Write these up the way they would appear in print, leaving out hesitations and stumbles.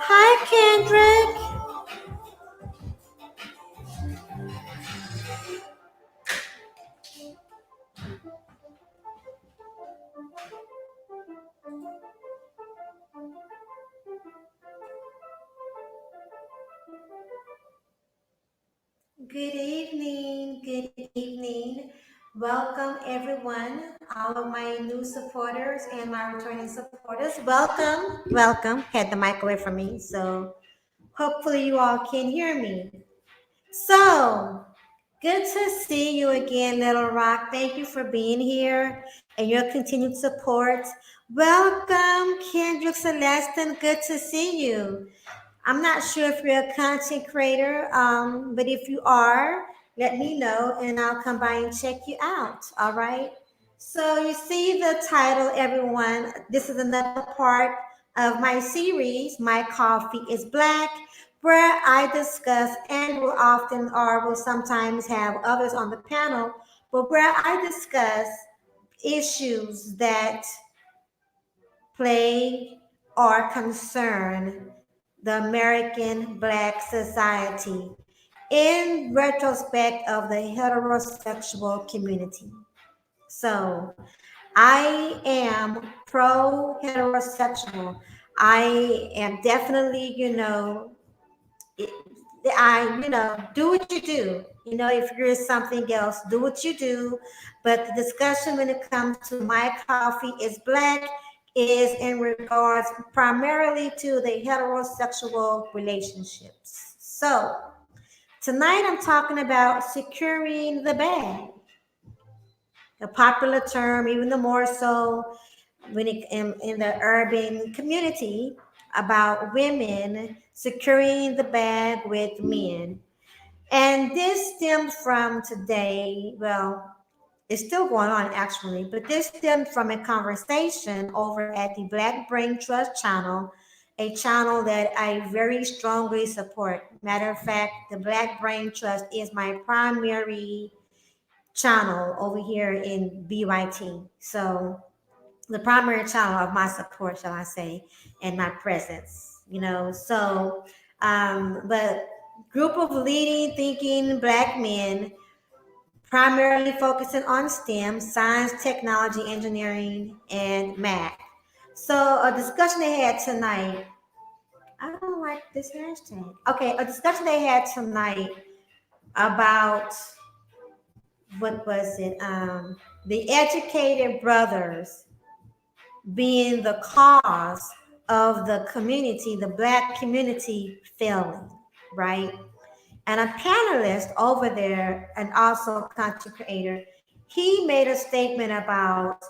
Hi, Kendrick. Good evening. Good evening. Welcome, everyone. All of my new supporters and my returning supporters. Welcome. Welcome. Had the mic away from me, so hopefully you all can hear me. So, good to see you again, Little Rock. Thank you for being here and your continued support. Welcome, Kendrick Celestin. Good to see you. I'm not sure if you're a content creator, but if you are, let me know and I'll come by and check you out. All right. So, you see the title, everyone. This is another part of my series, My Coffee is Black, where I discuss and will often or will sometimes have others on the panel, but where I discuss issues that plague or concern the American Black society in retrospect of the heterosexual community. So I am pro heterosexual. I am definitely, it, do what you do. If you're something else, do what you do. But the discussion when it comes to my coffee is black is in regards primarily to the heterosexual relationships. So tonight I'm talking about securing the bag, a popular term, even the more so when it in the urban community about women securing the bag with men. And this stems from today, well, it's still going on actually, but this stemmed from a conversation over at the Black Brain Trust channel, a channel that I very strongly support. Matter of fact, the Black Brain Trust is my primary channel over here in BYT. So the primary channel of my support, shall I say, and my presence, but group of leading thinking black men primarily focusing on STEM, science, technology, engineering, and math. So a discussion they had tonight, I don't like this hashtag. Okay, a discussion they had tonight about what was it? The educated brothers being the cause of the community, the black community failing, right? And a panelist over there, and also a content creator, he made a statement about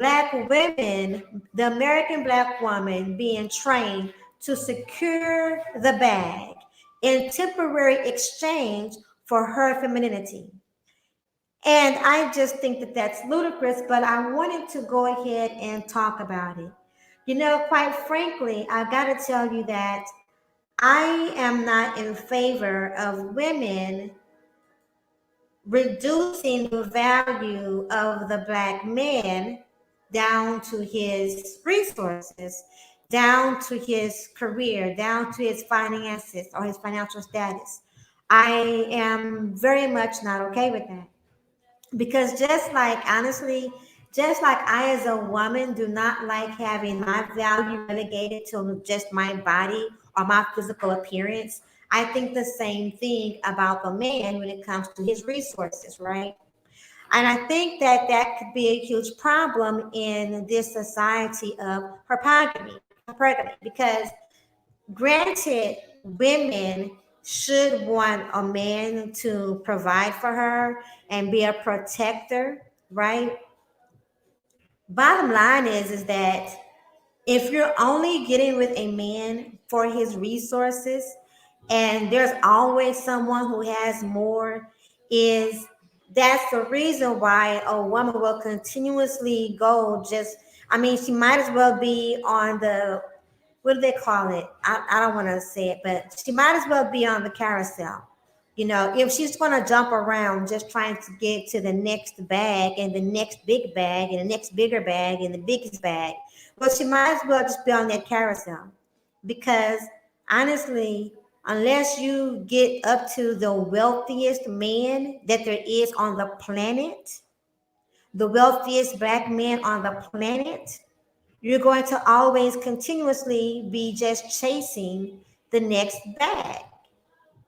black women, the American black woman being trained to secure the bag in temporary exchange for her femininity. And I just think that that's ludicrous, but I wanted to go ahead and talk about it. Quite frankly, I've got to tell you that I am not in favor of women reducing the value of the black man down to his resources, down to his career, down to his finances or his financial status. I am very much not okay with that. Because just like I as a woman do not like having my value relegated to just my body or my physical appearance, I think the same thing about the man when it comes to his resources, right? And I think that that could be a huge problem in this society of hypergamy, because granted, women should want a man to provide for her and be a protector, right? Bottom line is that if you're only getting with a man for his resources and there's always someone who has more, is that's the reason why a woman will continuously go just, I mean, she might as well be on the, what do they call it? I don't want to say it, but she might as well be on the carousel. If she's going to jump around just trying to get to the next bag and the next big bag and the next bigger bag and the biggest bag, well, she might as well just be on that carousel. Because honestly, unless you get up to the wealthiest man that there is on the planet, the wealthiest black man on the planet, you're going to always continuously be just chasing the next bag.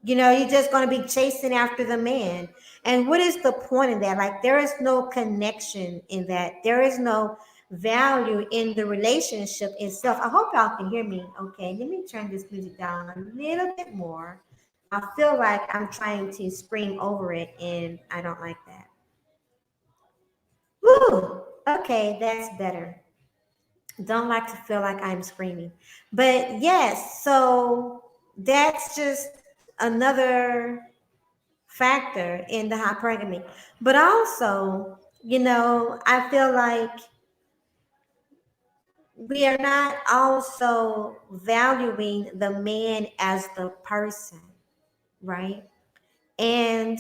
You're just going to be chasing after the man. And what is the point in that? Like, there is no connection in that. There is no value in the relationship itself. I hope y'all can hear me. Okay, let me turn this music down a little bit more. I feel like I'm trying to scream over it, and I don't like that. Woo! Okay, that's better. Don't like to feel like I'm screaming. But yes, so that's just another factor in the hypergamy. But also, I feel like we are not also valuing the man as the person, right? And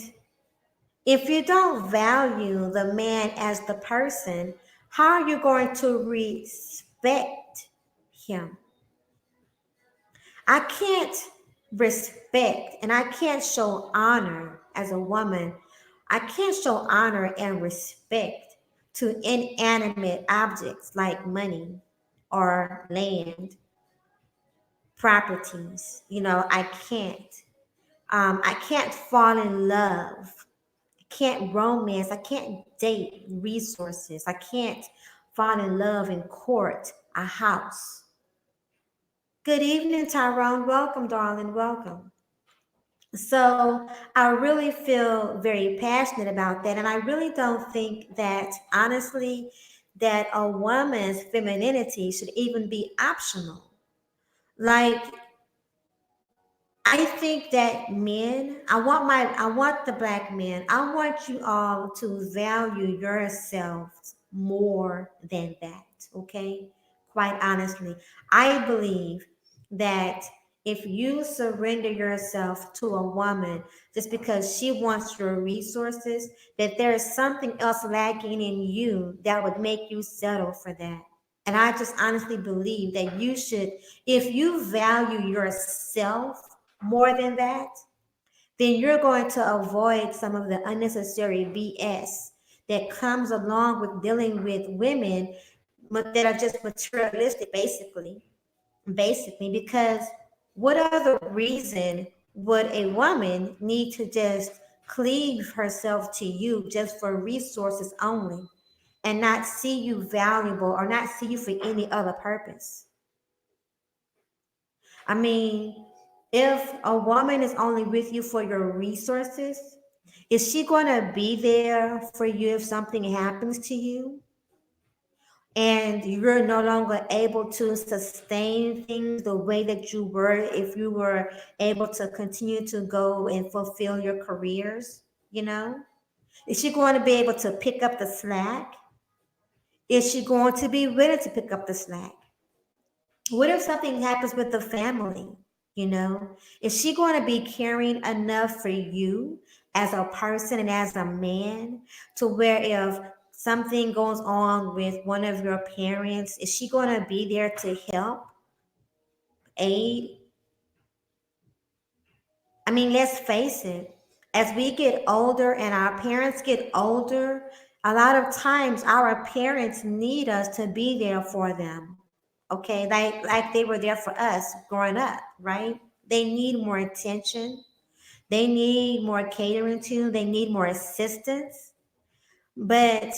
if you don't value the man as the person, how are you going to respect him? I can't respect and I can't show honor as a woman. I can't show honor and respect to inanimate objects like money or land, properties. I can't. I can't fall in love. I can't romance. I can't date resources. I can't fall in love and court a house. Good evening, Tyrone. Welcome, darling. Welcome. So I really feel very passionate about that. And I really don't think that, honestly, that a woman's femininity should even be optional. Like, I think that men, I want the black men, I want you all to value yourselves more than that, okay? Quite honestly, I believe that if you surrender yourself to a woman just because she wants your resources, that there is something else lacking in you that would make you settle for that. And I just honestly believe that you should, if you value yourself more than that, then you're going to avoid some of the unnecessary BS that comes along with dealing with women that are just materialistic, basically, because what other reason would a woman need to just cleave herself to you just for resources only and not see you valuable or not see you for any other purpose? I mean, if a woman is only with you for your resources, is she going to be there for you if something happens to you and you're no longer able to sustain things the way that you were if you were able to continue to go and fulfill your careers? You know, is she going to be able to pick up the slack? Is she going to be willing to pick up the slack? What if something happens with the family? Is she going to be caring enough for you as a person and as a man to where if something goes on with one of your parents, is she going to be there to help, aid? I mean, let's face it, as we get older and our parents get older, a lot of times our parents need us to be there for them. Okay, like they were there for us growing up, right? They need more attention. They need more catering to. They need more assistance. But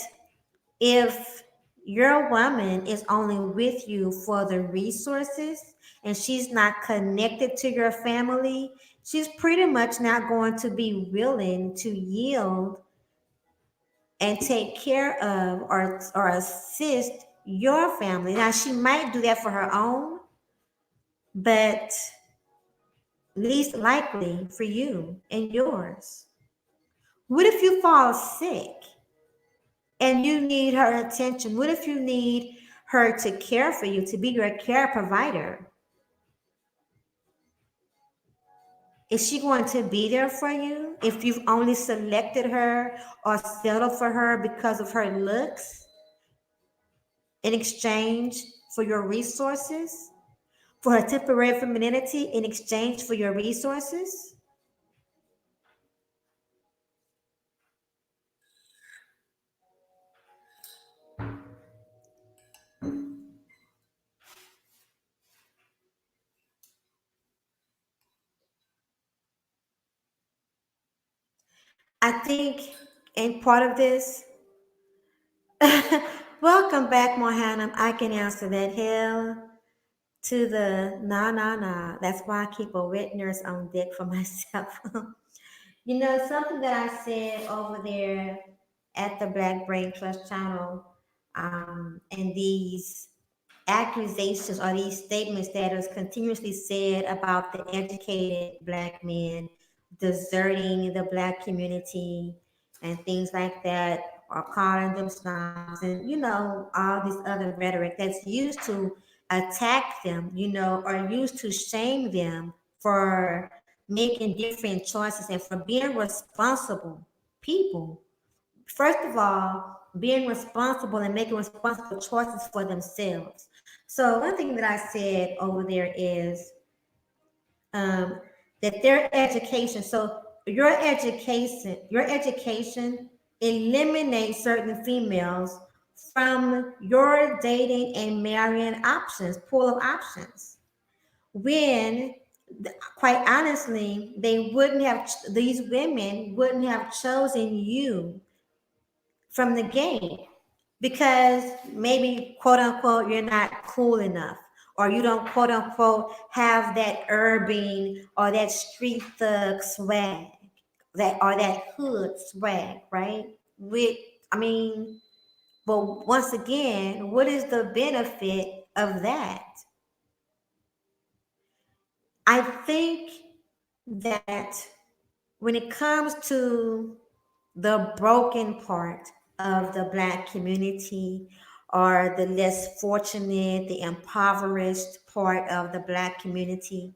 if your woman is only with you for the resources and she's not connected to your family, she's pretty much not going to be willing to yield and take care of or assist your family. Now, she might do that for her own, but least likely for you and yours. What if you fall sick and you need her attention? What if you need her to care for you, to be your care provider? Is she going to be there for you if you've only selected her or settled for her because of her looks in exchange for your resources? For her temporary femininity in exchange for your resources? I think in part of this, welcome back, Mohanam. I can answer that. Hell to the nah, nah, nah. That's why I keep a wet nurse on deck for myself. Something that I said over there at the Black Brain Trust channel, and these accusations or these statements that is continuously said about the educated black men deserting the black community and things like that, or calling them snobs, and all this other rhetoric that's used to attack them, or used to shame them for making different choices and for being responsible people. First of all, being responsible and making responsible choices for themselves. So one thing that I said over there is um, that their education. So your education eliminates certain females from your dating and marrying options, pool of options. When quite honestly, these women wouldn't have chosen you from the gate because maybe quote unquote you're not cool enough, or you don't quote unquote have that urban or that street thug swag, that hood swag, right? With I mean, but once again, what is the benefit of that? I think that when it comes to the broken part of the black community, or the less fortunate, the impoverished part of the black community,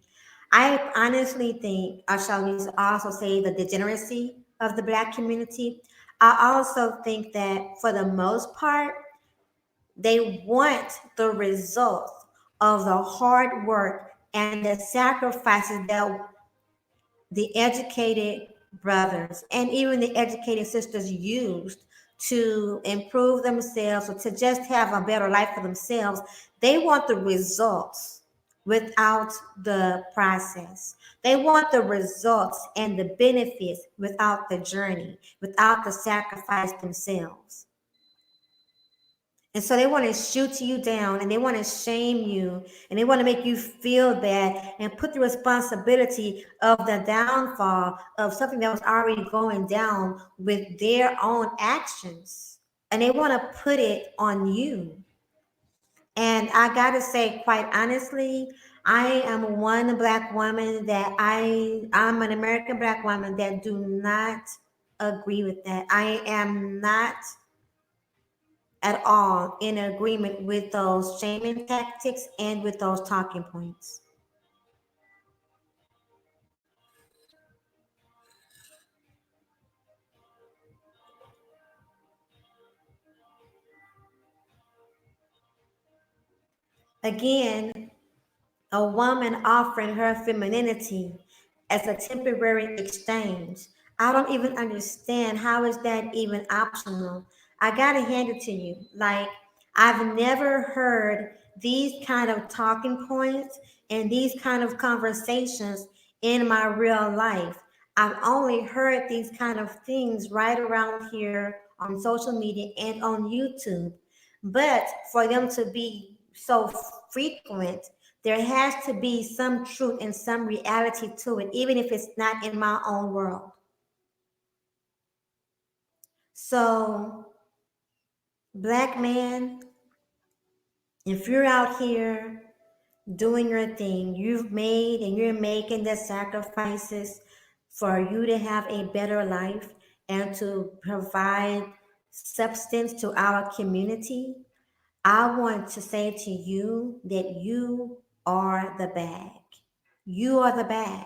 I honestly think, or shall we also say the degeneracy of the black community, I also think that for the most part, they want the results of the hard work and the sacrifices that the educated brothers and even the educated sisters used to improve themselves or to just have a better life for themselves. They want the results without the process. They want the results and the benefits without the journey, without the sacrifice themselves. And so they want to shoot you down and they want to shame you and they want to make you feel bad and put the responsibility of the downfall of something that was already going down with their own actions. And they want to put it on you. And I got to say, quite honestly, I am one black woman I'm an American black woman that do not agree with that. I am not at all in agreement with those shaming tactics and with those talking points. Again, a woman offering her femininity as a temporary exchange. I don't even understand how is that even optional. I gotta hand it to you. Like, I've never heard these kind of talking points and these kind of conversations in my real life. I've only heard these kind of things right around here on social media and on YouTube. But for them to be so frequent, there has to be some truth and some reality to it, even if it's not in my own world. So, black man, if you're out here doing your thing, you've made and you're making the sacrifices for you to have a better life and to provide substance to our community, I want to say to you that you are the bag. You are the bag.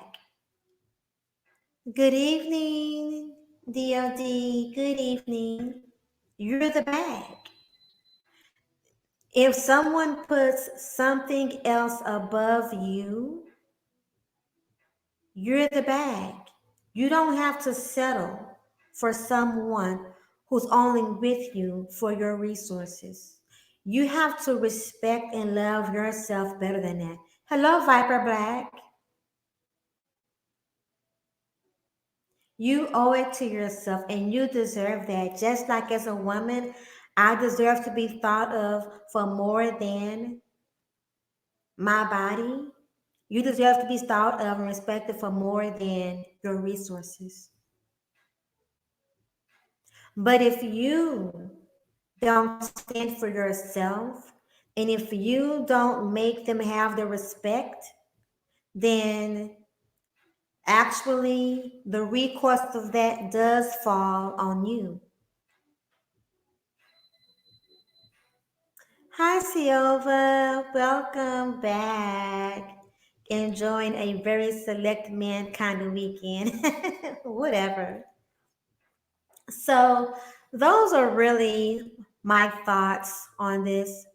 Good evening, DLD. Good evening. You're the bag. If someone puts something else above you, you're the bag. You don't have to settle for someone who's only with you for your resources. You have to respect and love yourself better than that. Hello, Viper Black. You owe it to yourself and you deserve that. Just like as a woman, I deserve to be thought of for more than my body. You deserve to be thought of and respected for more than your resources. But if you don't stand for yourself, And if you don't make them have the respect, then actually the recourse of that does fall on you. Hi, Silva. Welcome back. Enjoying a very select man kind of weekend. Whatever. So, those are really my thoughts on this.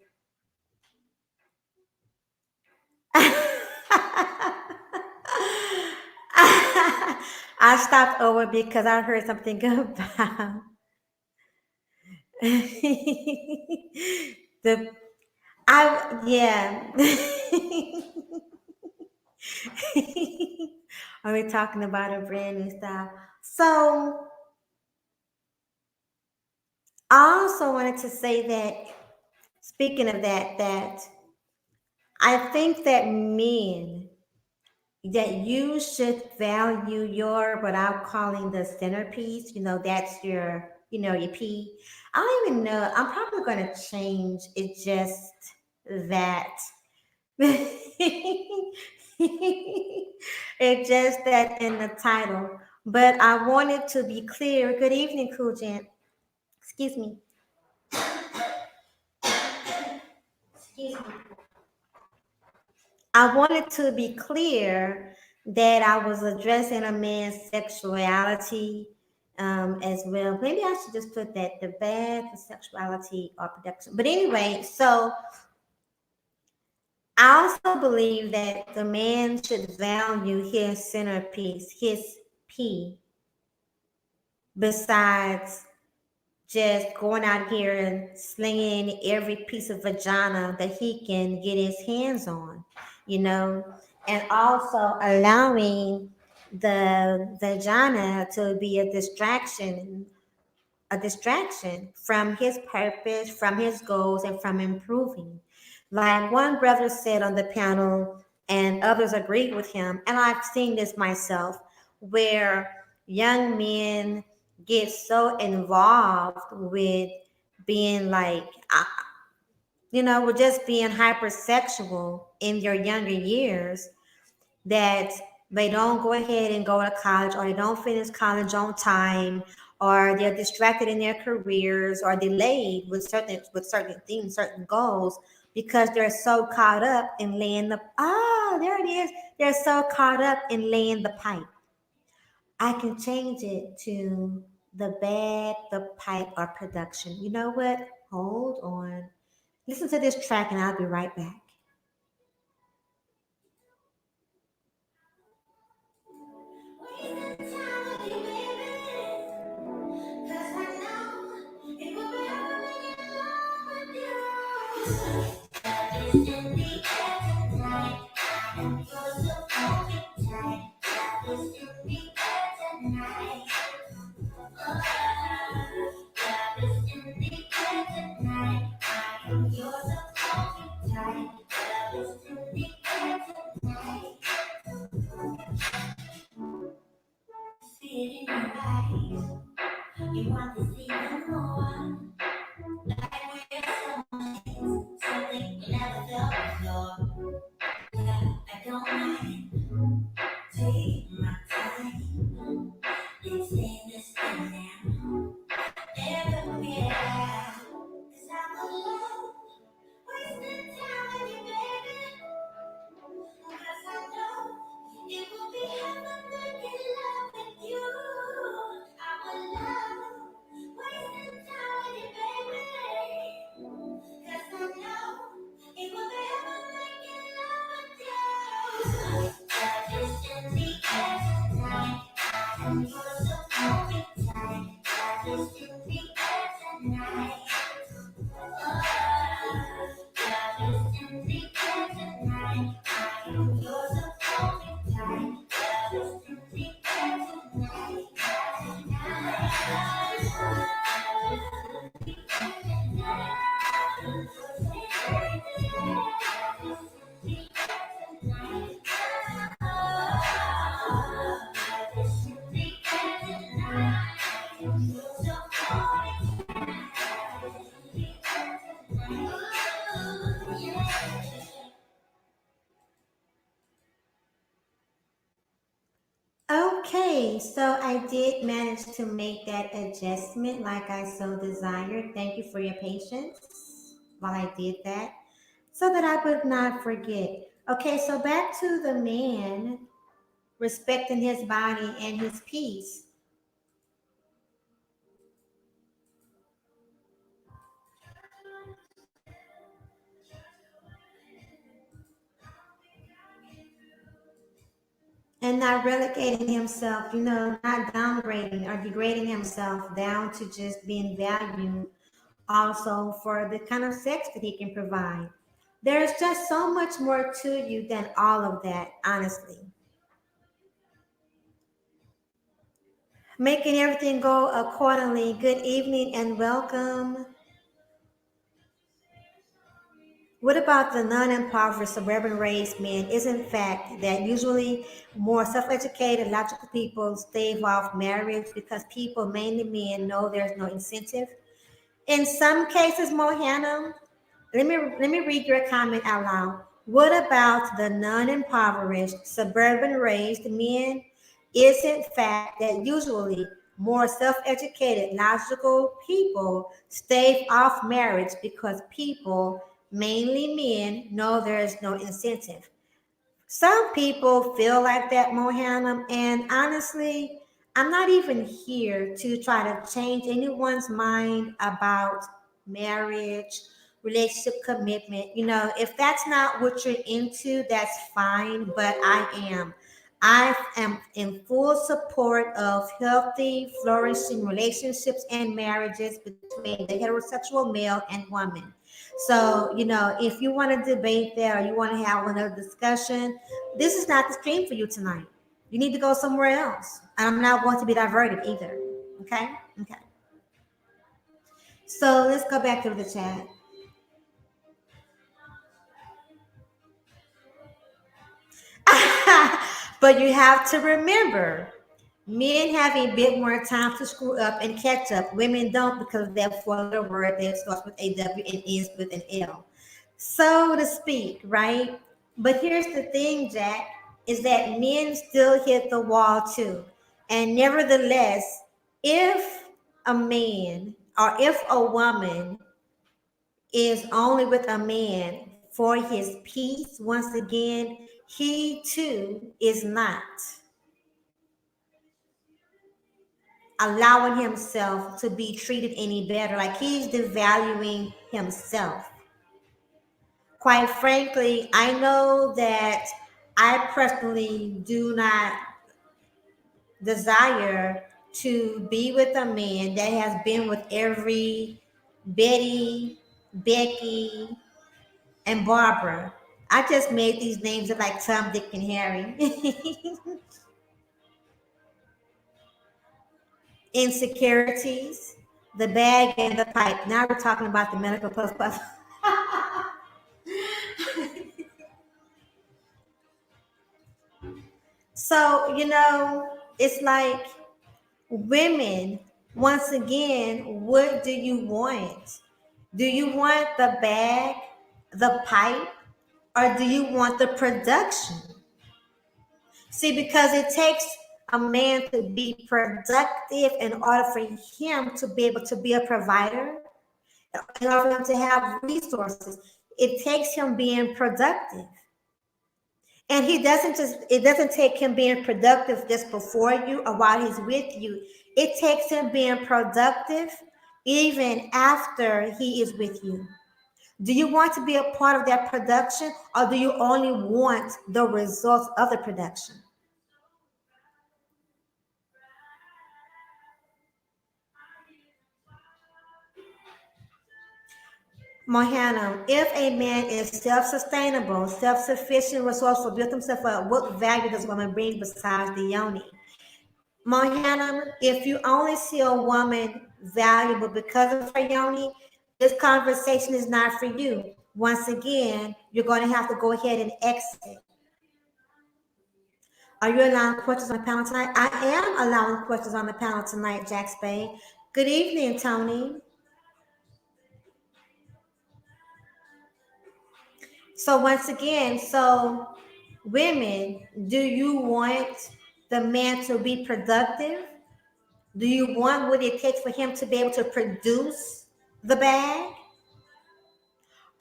I stopped over because I heard something about the I yeah. Are we talking about a brand new style? So I also wanted to say that speaking of that, that I think that men that you should value your what I'm calling the centerpiece. That's your P. I don't even know. I'm probably going to change it just that. It's just that in the title. But I wanted to be clear. Good evening, Cool Gent. Excuse me. Excuse me. I wanted to be clear that I was addressing a man's sexuality as well. Maybe I should just put that the bad for sexuality or production. But anyway, so I also believe that the man should value his centerpiece, his P, besides just going out here and slinging every piece of vagina that he can get his hands on, you know, and also allowing the vagina to be a distraction from his purpose, from his goals, and from improving. Like one brother said on the panel, and others agreed with him, and I've seen this myself, where young men get so involved with being like, with just being hypersexual in your younger years that they don't go ahead and go to college, or they don't finish college on time, or they're distracted in their careers, or delayed with certain things, certain goals, because they're so caught up in laying there it is, they're so caught up in laying the pipe. I can change it to the bag, the pipe, or production. You know what? Hold on. Listen to this track and I'll be right back. You want to see me more, like we're something you never felt before. Yeah, I don't mind taking my time. It's in this thing now. Never be out. 'Cause I'm alone, wasting time with you, baby. 'Cause I know it will be heaven making love with you. I'm alone, wasting time with you, baby. 'Cause I know it will be heaven making love with you. Just in the air tonight, and you're so perfect tight. Just in the air tonight. Okay, so I did manage to make that adjustment like I so desired. Thank you for your patience while I did that so that I would not forget. Okay, so back to the man respecting his body and his peace. And not relegating himself, not downgrading or degrading himself down to just being valued also for the kind of sex that he can provide. There's just so much more to you than all of that, honestly. Making everything go accordingly. Good evening and welcome. What about the non-impoverished suburban raised men? Isn't fact that usually more self-educated, logical people stave off marriage because people, mainly men, know there's no incentive? In some cases, Mohana, let me read your comment out loud. What about the non-impoverished, suburban-raised men? Isn't fact that usually more self-educated, logical people stave off marriage because people, mainly men, know there is no incentive? Some people feel like that, Mohannam, and honestly, I'm not even here to try to change anyone's mind about marriage, relationship commitment. If that's not what you're into, that's fine, but I am in full support of healthy, flourishing relationships and marriages between the heterosexual male and woman. So, if you want to debate that or you want to have another discussion, this is not the stream for you tonight. You need to go somewhere else. And I'm not going to be diverted either. Okay? Okay. So let's go back to the chat. But you have to remember, men have a bit more time to screw up and catch up. Women don't because they're four-letter word that starts with a W and ends with an L, so to speak, right? But here's the thing, Jack, is that men still hit the wall too. And nevertheless, if a man or if a woman is only with a man for his peace, once again, he too is not allowing himself to be treated any better. Like he's devaluing himself. Quite frankly, I know that I personally do not desire to be with a man that has been with every Betty, Becky, and Barbara. I just made these names up like Tom, Dick, and Harry. Insecurities, the bag, and the pipe. Now we're talking about the medical puff puff. So, it's like women, once again, what do you want? Do you want the bag, the pipe, or do you want the production? See, because it takes a man to be productive in order for him to be able to be a provider, in order for him to have resources. It takes him being productive. And it doesn't take him being productive just before you or while he's with you. It takes him being productive even after he is with you. Do you want to be a part of that production or do you only want the results of the production? Mohana, if a man is self-sustainable, self-sufficient, resourceful, built himself up, what value does woman bring besides the yoni? Mohana, if you only see a woman valuable because of her yoni, this conversation is not for you. Once again, you're going to have to go ahead and exit. Are you allowing questions on the panel tonight? I am allowing questions on the panel tonight, Jack Spade. Good evening, Tony. So once again, women, do you want the man to be productive? Do you want what it takes for him to be able to produce the bag?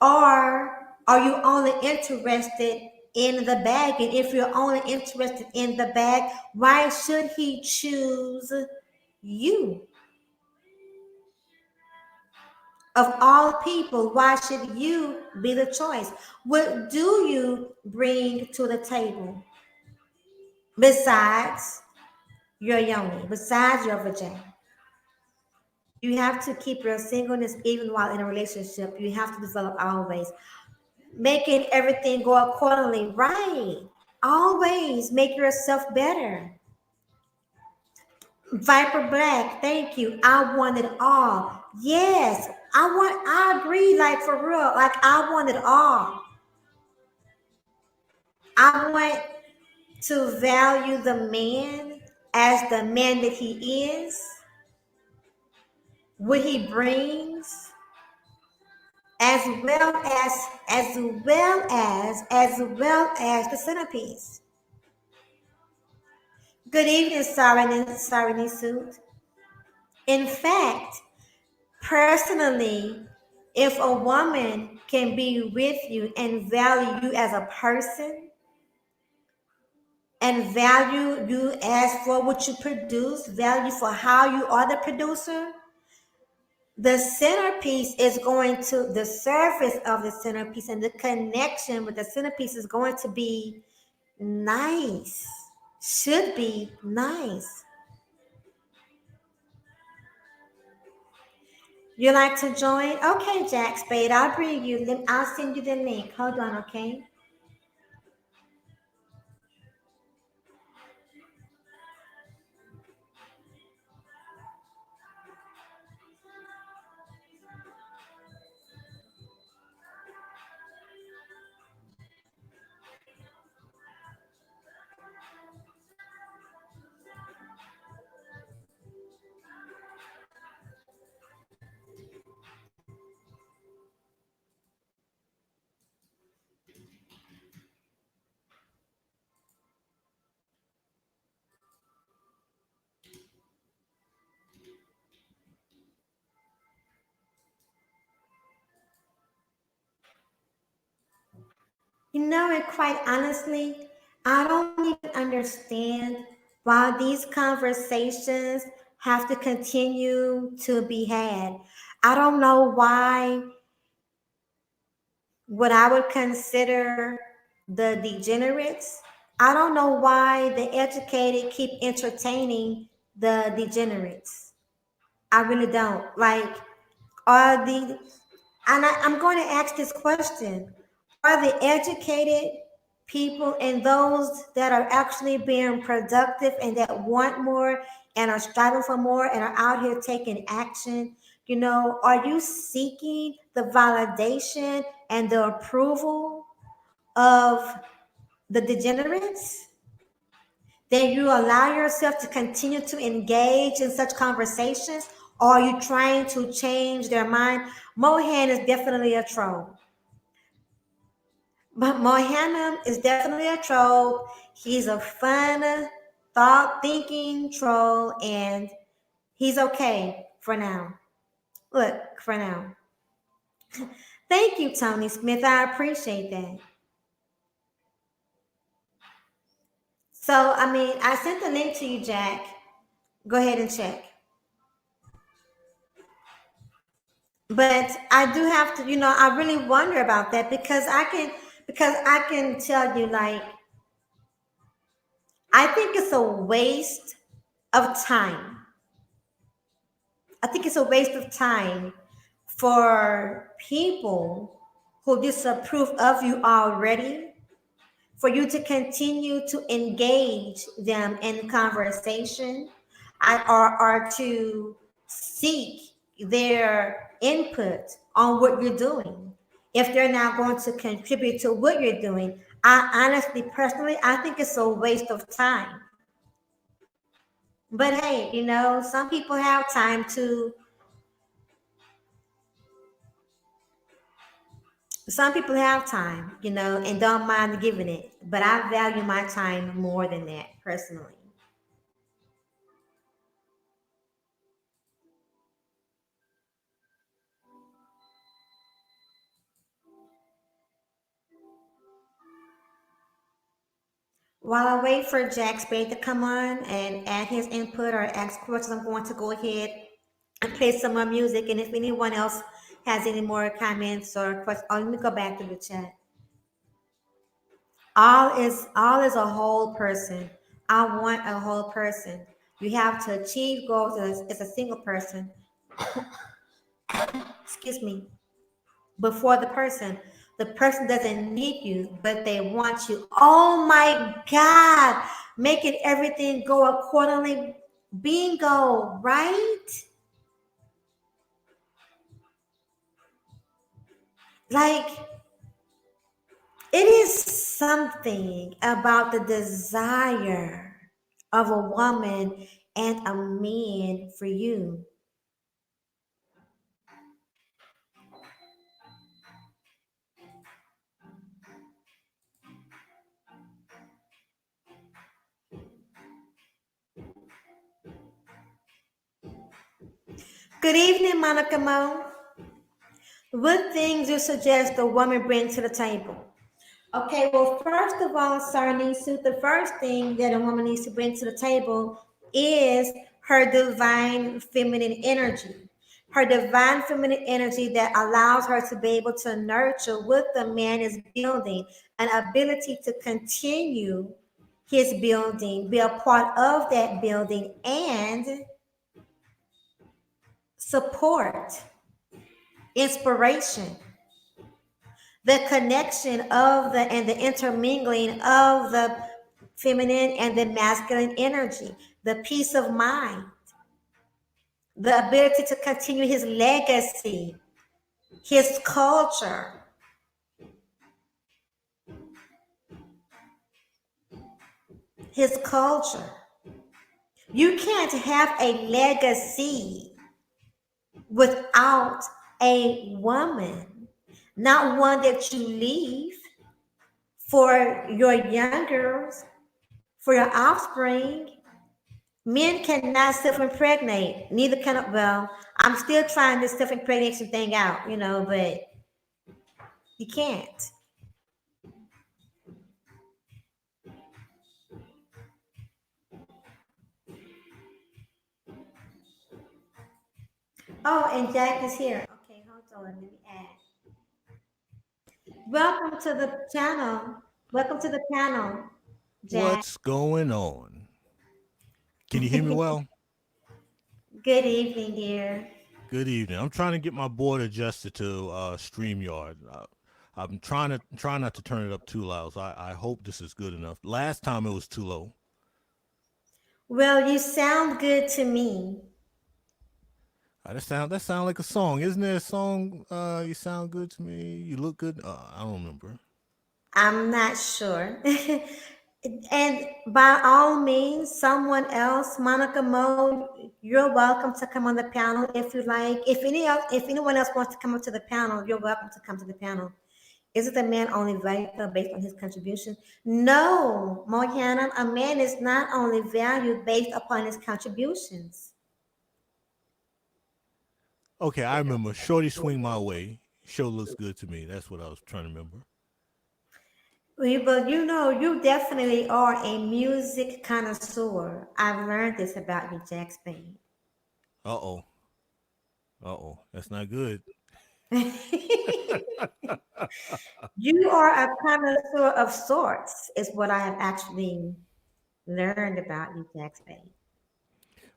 Or are you only interested in the bag? And if you're only interested in the bag, why should he choose you? Of all people, why should you be the choice? What do you bring to the table besides your yoni, besides your vagina? You have to keep your singleness even while in a relationship. You have to develop always, making everything go accordingly. Right. Always make yourself better. Viper Black, thank you. I want it all. Yes, I agree, like for real. Like I want it all. I want to value the man as the man that he is, what he brings, as well as the centerpiece. Good evening, Sarini Suit. In fact, personally, if a woman can be with you and value you as a person and value you as for what you produce, value for how you are the producer, the centerpiece is going to, the surface of the centerpiece and the connection with the centerpiece is going to be nice, should be nice. You like to join? Okay, Jack Spade, I'll bring you. I'll send you the link. Hold on, okay? You know, and quite honestly, I don't even understand why these conversations have to continue to be had. I don't know why what I would consider the degenerates. I don't know why the educated keep entertaining the degenerates. I really don't. Like, are the, and I'm going to ask this question. Are the educated people and those that are actually being productive and that want more and are striving for more and are out here taking action, are you seeking the validation and the approval of the degenerates? Then you allow yourself to continue to engage in such conversations, or are you trying to change their mind? Mohan is definitely a troll. But Mohanam is definitely a troll. He's a fun, thought thinking troll, and he's okay for now. Look, for now. Thank you, Tony Smith. I appreciate that. So, I mean, I sent the link to you, Jack. Go ahead and check. But I do have to, I really wonder about that because I can tell you, like, I think it's a waste of time. I think it's a waste of time for people who disapprove of you already, for you to continue to engage them in conversation or to seek their input on what you're doing. If they're not going to contribute to what you're doing, I honestly, personally, I think it's a waste of time. But hey, some people have time to, some people have time, and don't mind giving it. But I value my time more than that, personally. While I wait for Jack Spade to come on and add his input or ask questions, I'm going to go ahead and play some more music. And if anyone else has any more comments or questions, oh, let me go back to the chat. All is a whole person. I want a whole person. You have to achieve goals as a single person. Excuse me. Before the person. The person doesn't need you, but they want you. Oh my God. Making everything go accordingly. Bingo, right? Like, it is something about the desire of a woman and a man for you. Good evening, Monica Mo. What things you suggest a woman bring to the table? Okay, well, first of all, Sarnisu, the first thing that a woman needs to bring to the table is her divine feminine energy. Her divine feminine energy that allows her to be able to nurture what the man is building, an ability to continue his building, be a part of that building, and support, inspiration, the connection of the and the intermingling of the feminine and the masculine energy, the peace of mind, the ability to continue his legacy, his culture, his culture. You can't have a legacy without a woman, not one that you leave for your youngers, for your offspring. Men cannot self-impregnate. Neither can, well, I'm still trying this self-impregnation thing out, but you can't. Oh, and Jack is here. Okay, hold on. Let me add. Welcome to the channel. Welcome to the panel, Jack. What's going on? Can you hear me well? Good evening, dear. Good evening. I'm trying to get my board adjusted to StreamYard. I'm trying not to turn it up too loud. So I hope this is good enough. Last time it was too low. Well, you sound good to me. That sound like a song, isn't there? A song. You sound good to me. You look good. I don't remember. I'm not sure. And by all means, someone else, Monica Mo, you're welcome to come on the panel if you like. If anyone else wants to come up to the panel, you're welcome to come to the panel. Is it a man only valued based on his contribution? No, Mohana, a man is not only valued based upon his contributions. Okay, I remember. Shorty swing my way. Show looks good to me. That's what I was trying to remember. But you definitely are a music connoisseur. I've learned this about you, Jack Spain. Uh oh. Uh oh. That's not good. You are a connoisseur of sorts, is what I have actually learned about you, Jack Spade.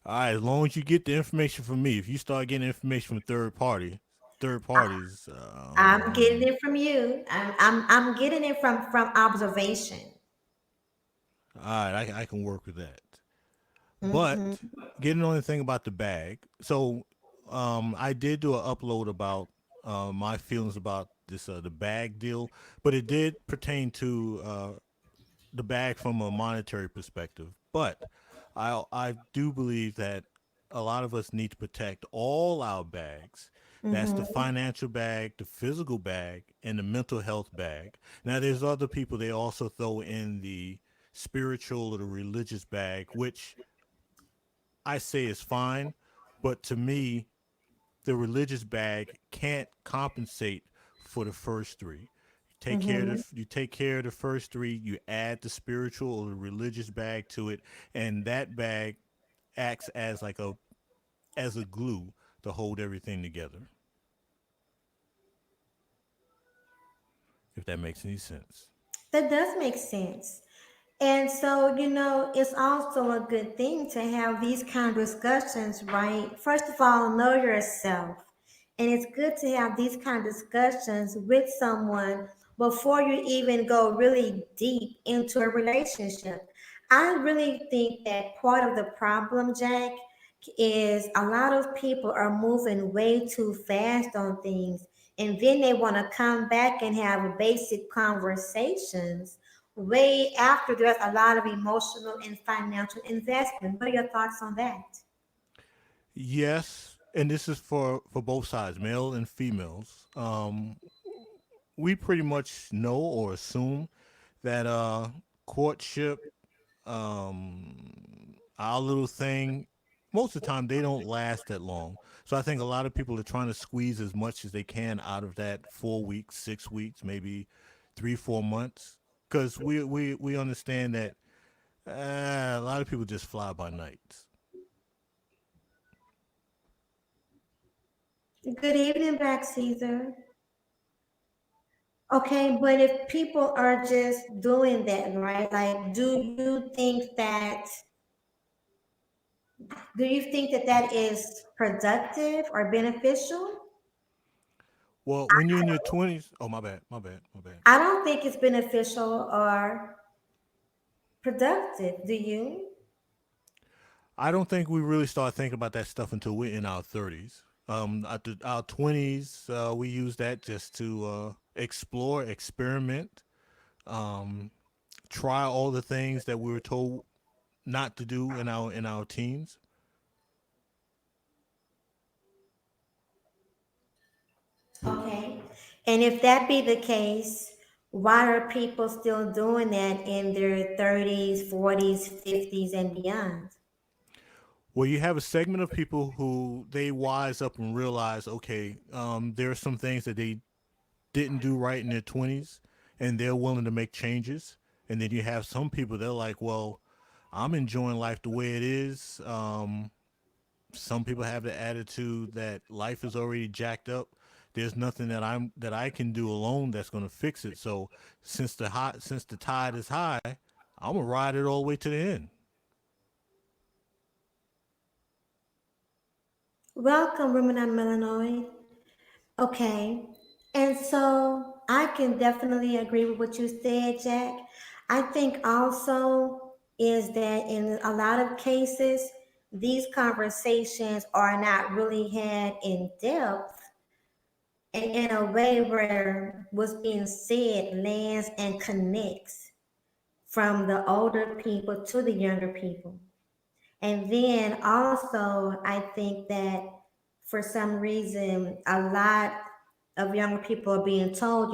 All right, as long as you get the information from me. If you start getting information from third parties, I'm getting it from you. I'm getting it from observation. all right, I can work with that. Hmm. But getting on the thing about the bag, so I did do an upload about my feelings about this the bag deal, but it did pertain to the bag from a monetary perspective. But I do believe that a lot of us need to protect all our bags. That's the Hmm. financial bag, the physical bag, and the mental health bag. Now, there's other people they also throw in the spiritual or the religious bag, which I say is fine, but to me, the religious bag can't compensate for the first three. Mm-hmm. You take care of the first three. You add the spiritual or the religious bag to it, and that bag acts as a glue to hold everything together. If that makes any sense. That does make sense. And so, it's also a good thing to have these kind of discussions, right? First of all, know yourself. And it's good to have these kind of discussions with someone before you even go really deep into a relationship. I really think that part of the problem, Jack, is a lot of people are moving way too fast on things. And then they want to come back and have basic conversations way after there's a lot of emotional and financial investment. What are your thoughts on that? Yes, and this is for both sides, male and females. We pretty much know or assume that courtship, our little thing, most of the time they don't last that long. So I think a lot of people are trying to squeeze as much as they can out of that 4 weeks, 6 weeks, maybe 3, 4 months, because we understand that a lot of people just fly by nights. Good evening, back Caesar. Okay, but if people are just doing that, right? Like, do you think that that is productive or beneficial? Well, when you're in your 20s, oh my bad. I don't think it's beneficial or productive. Do you? I don't think we really start thinking about that stuff until we're in our 30s. At our 20s, we use that just to explore, experiment, um, try all the things that we were told not to do in our teens. Okay. And if that be the case, why are people still doing that in their 30s, 40s, 50s, and beyond? Well, you have a segment of people who they wise up and realize, okay, there are some things that they didn't do right in their 20s, and they're willing to make changes. And then you have some people they're like, well, I'm enjoying life the way it is. Some people have the attitude that life is already jacked up. There's nothing that I can do alone that's going to fix it. So since the tide is high, I'm gonna ride it all the way to the end. Welcome, women and Melanoid. Okay. And so I can definitely agree with what you said, Jack. I think also is that in a lot of cases, these conversations are not really had in depth and in a way where what's being said lands and connects from the older people to the younger people. And then also, I think that for some reason, a lot of younger people are being told,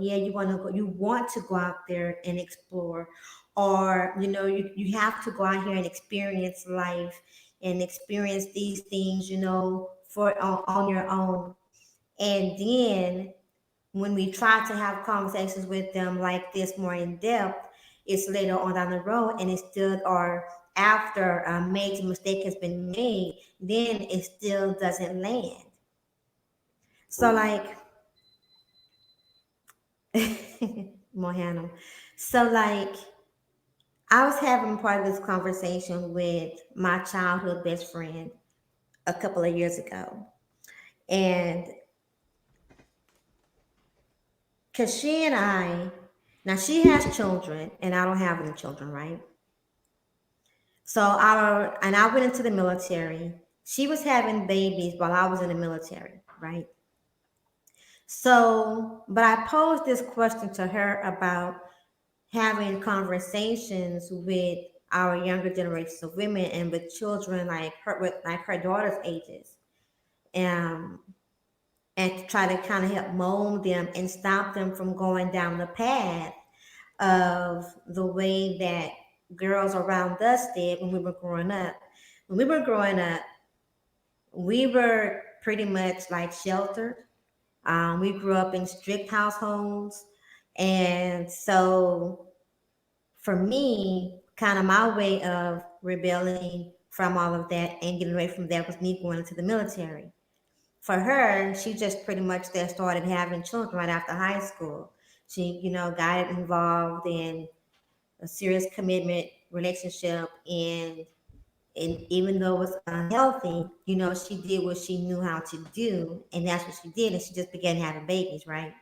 yeah, you want to go out there and explore, or you have to go out here and experience life and experience these things, for on your own. And then when we try to have conversations with them like this more in depth, it's later on down the road and it still or after a major mistake has been made, then it still doesn't land. So like Mohana. So like I was having part of this conversation with my childhood best friend a couple of years ago. And cause she and I now she has children and I don't have any children, right? So I went into the military. She was having babies while I was in the military, right? So, but I posed this question to her about having conversations with our younger generations of women and with children like her daughter's ages, um, and to try to kind of help mold them and stop them from going down the path of the way that girls around us did when we were growing up. When we were growing up, we were pretty much like sheltered. We grew up in strict households, And so for me, kind of my way of rebelling from all of that and getting away from that was me going into the military. For her, she just pretty much there started having children right after high school. She, got involved in a serious commitment relationship, and even though it was unhealthy, she did what she knew how to do, and that's what she did, and she just began having babies, right?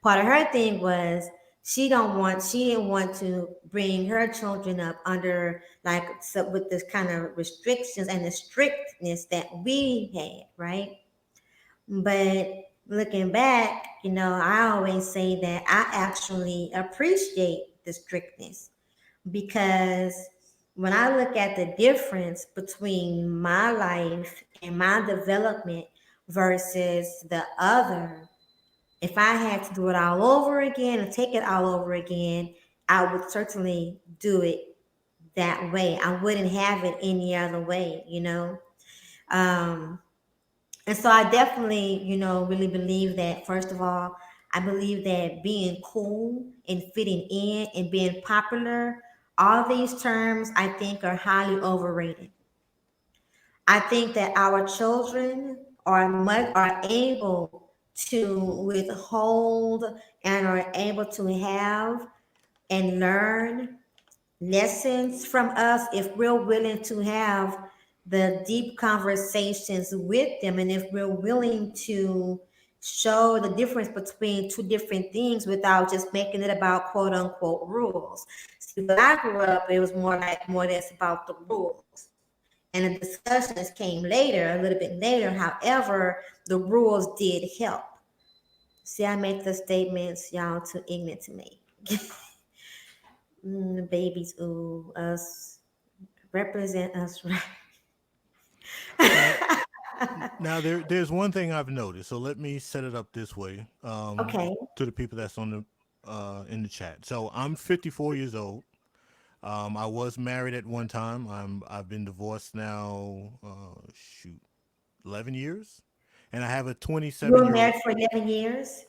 Part of her thing was she didn't want to bring her children up under like with this kind of restrictions and the strictness that we had, right? But looking back, I always say that I actually appreciate the strictness, because when I look at the difference between my life and my development versus the other, if I had to do it all over again and take it all over again, I would certainly do it that way. I wouldn't have it any other way. Um, and so I definitely, really believe that, first of all, I believe that being cool and fitting in and being popular, all these terms I think are highly overrated. I think that our children are able to withhold and are able to have and learn lessons from us if we're willing to have the deep conversations with them, and if we're willing to show the difference between two different things without just making it about quote unquote rules. See, when I grew up, it was more less about the rules, and the discussions came later, a little bit later. However, the rules did help. See, I make the statements y'all too ignorant to make. Babies, ooh, us represent us right. Now, there's one thing I've noticed. So let me set it up this way Okay. to the people that's on the in the chat. So I'm 54 years old. I was married at one time. I've been divorced now. Shoot, 11 years, and I have a You 27 were year old. married for 11 years?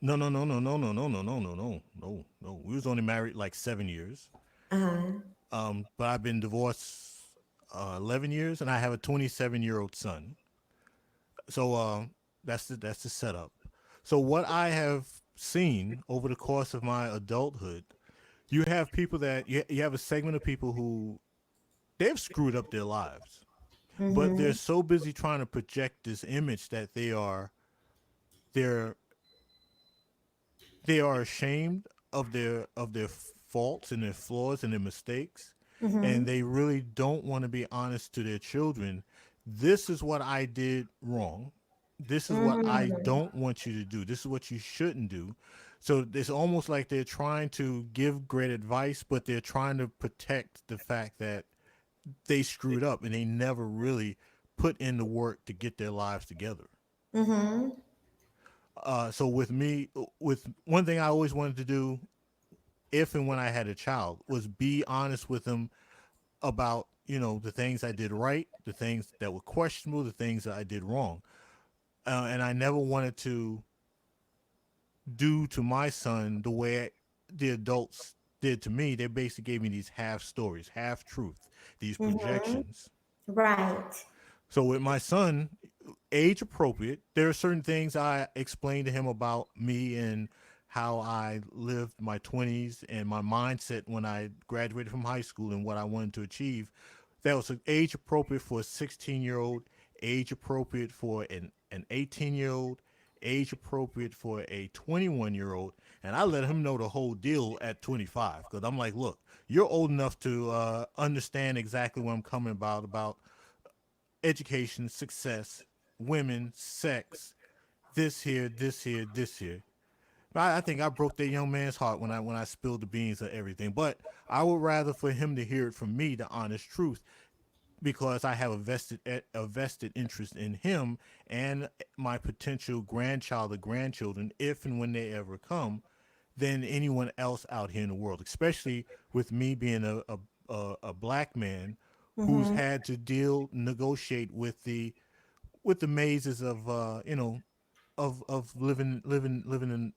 No, no, no, no, no, no, no, no, no, no, no, no, no. We was only married like 7 years. Uh-huh. But I've been divorced 11 years, and I have a 27-year-old son. So that's the setup. So what I have seen over the course of my adulthood, you have people that you have a segment of people who they've screwed up their lives, but they're Mm-hmm. so busy trying to project this image that they're they are ashamed of their faults and their flaws and their mistakes, and Mm-hmm. they really don't want to be honest to their children. This is what I did wrong. This is what I Mm-hmm. don't want you to do. This is what you shouldn't do. So it's almost like they're trying to give great advice, but they're trying to protect the fact that they screwed up and they never really put in the work to get their lives together. Mm-hmm. So with me, with one thing I always wanted to do, if and when I had a child, was be honest with them about the things I did right, the things that were questionable, the things that I did wrong, and I never wanted to do to my son the way the adults did to me. They basically gave me these half stories, half truth, these Mm-hmm. projections. Right. So with my son, age appropriate, there are certain things I explained to him about me and how I lived my 20s and my mindset when I graduated from high school and what I wanted to achieve. That was age appropriate for a 16-year-old, age appropriate for an 18-year-old, age appropriate for a 21-year-old. And I let him know the whole deal at 25 because I'm like, look, you're old enough to understand exactly what I'm coming about education, success, women, sex, this here, this here, this here. I think I broke that young man's heart when I spilled the beans of everything. But I would rather for him to hear it from me, the honest truth, because I have a vested interest in him and my potential grandchild or grandchildren, if and when they ever come, than anyone else out here in the world. Especially with me being a black man who's Mm-hmm. had to deal negotiate with the mazes of of living in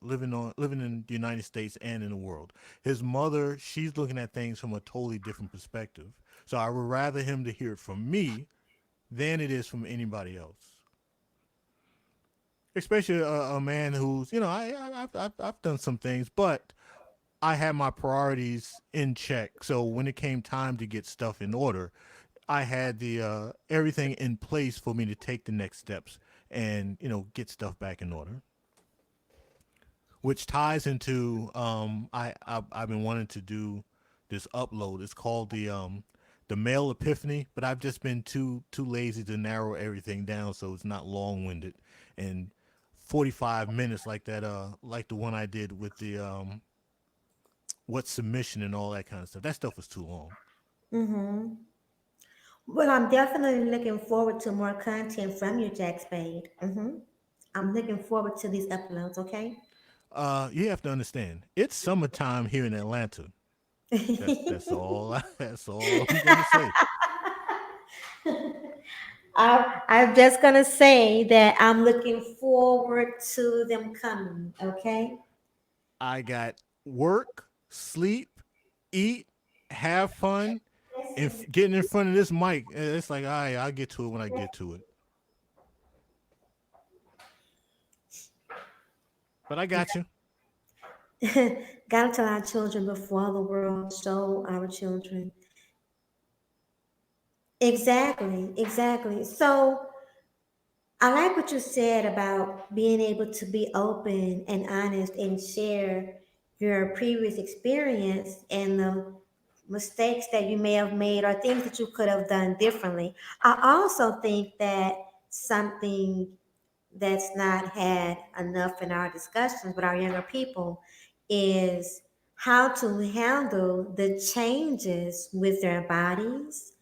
the United States and in the world. His mother, she's looking at things from a totally different perspective. So I would rather him to hear it from me than it is from anybody else. Especially a man who's, I've done some things, but I had my priorities in check. So when it came time to get stuff in order, I had the everything in place for me to take the next steps and get stuff back in order, which ties into I've been wanting to do this upload. It's called the male epiphany, but I've just been too lazy to narrow everything down so it's not long winded and 45 minutes like that like the one I did with the what submission and all that kind of stuff. That stuff was too long. Mm-hmm. Well, I'm definitely looking forward to more content from you, Jack Spade. I'm looking forward to these uploads, okay? You have to understand, it's summertime here in Atlanta. That's all. That's all I'm gonna say. I'm just gonna say that I'm looking forward to them coming, okay? I got work, sleep, eat, have fun, and getting in front of this mic. It's like, all right, I'll get to it when I get to it. But I got you. Gotta tell our children before the world show our children. Exactly, exactly. So I like what you said about being able to be open and honest and share your previous experience and the mistakes that you may have made or things that you could have done differently. I also think that something that's not had enough in our discussions with our younger people is how to handle the changes with their bodies,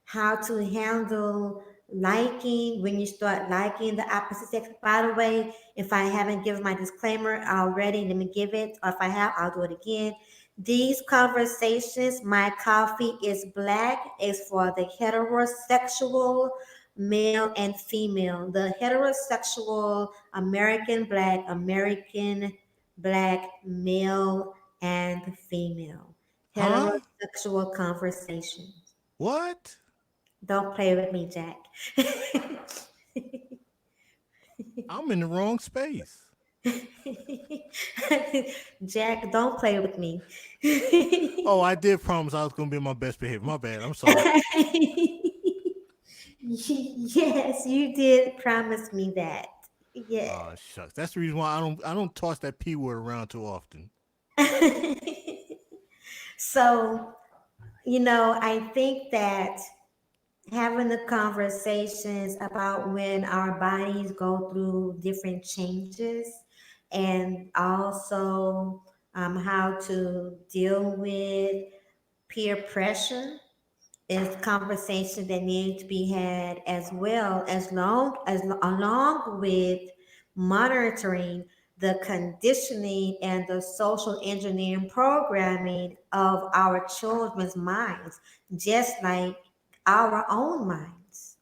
how to handle liking when you start liking the opposite sex. By the way, if I haven't given my disclaimer already, let me give it. Or if I have, I'll do it again. These conversations, my coffee is black, is for the heterosexual male and female. The heterosexual American black male and female. Huh? Heterosexual conversations. What? Don't play with me, Jack. I'm in the wrong space. Jack, don't play with me. Oh, I did promise I was gonna be my best behavior. My bad. I'm sorry. Yes, you did promise me that. Yeah. Oh shucks. That's the reason why I don't toss that p word around too often. So, I think that having the conversations about when our bodies go through different changes and also how to deal with peer pressure is conversation that need to be had as well as along with monitoring the conditioning and the social engineering programming of our children's minds, just like our own minds.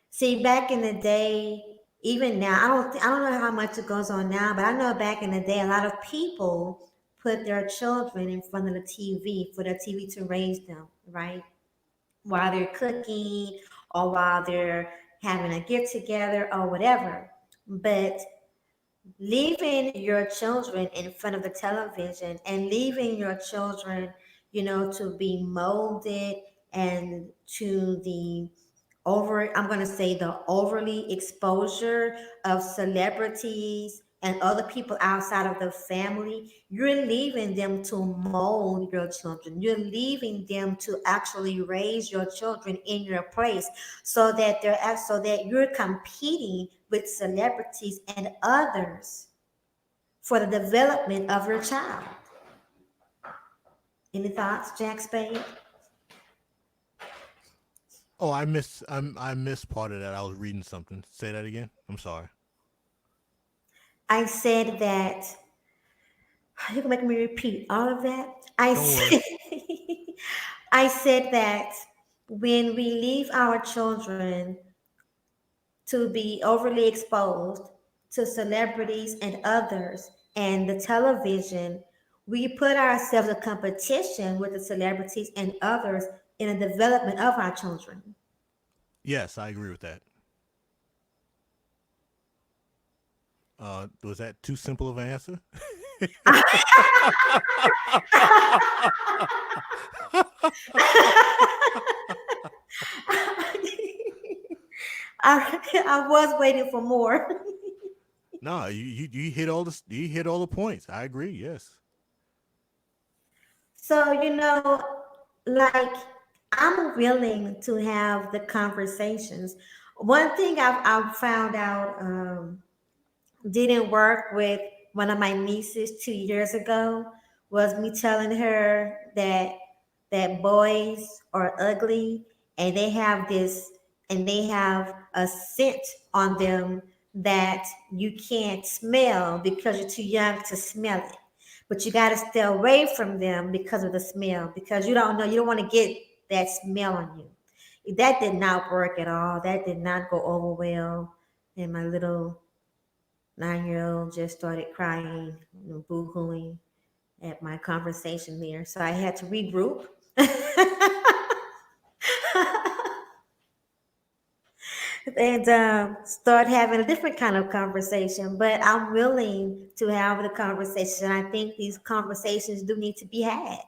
See, back in the day, even now, I don't know how much it goes on now, but I know back in the day, a lot of people put their children in front of the TV for the TV to raise them, right? While they're cooking or while they're having a get together or whatever. But leaving your children in front of the television and leaving your children, to be molded and to the I'm going to say the overly exposure of celebrities and other people outside of the family, you're leaving them to mold your children. You're leaving them to actually raise your children in your place so that you're competing with celebrities and others for the development of your child. Any thoughts, Jack Spade? Oh, I missed part of that. I was reading something. Say that again. I'm sorry. I said that you can make me repeat all of that. I Don't worry. said, I said that when we leave our children to be overly exposed to celebrities and others and the television, we put ourselves in competition with the celebrities and others in the development of our children. Yes, I agree with that. Was that too simple of an answer? I was waiting for more. No, you hit all the points. I agree. Yes. So, like, I'm willing to have the conversations. One thing I've found out didn't work with one of my nieces 2 years ago was me telling her that boys are ugly and they have a scent on them that you can't smell because you're too young to smell it. But you got to stay away from them because of the smell, because you don't want to get that smell on you. That did not work at all. That did not go over well. And my little 9 year old just started crying and boo hooing at my conversation there. So I had to regroup and start having a different kind of conversation. But I'm willing to have the conversation. I think these conversations do need to be had.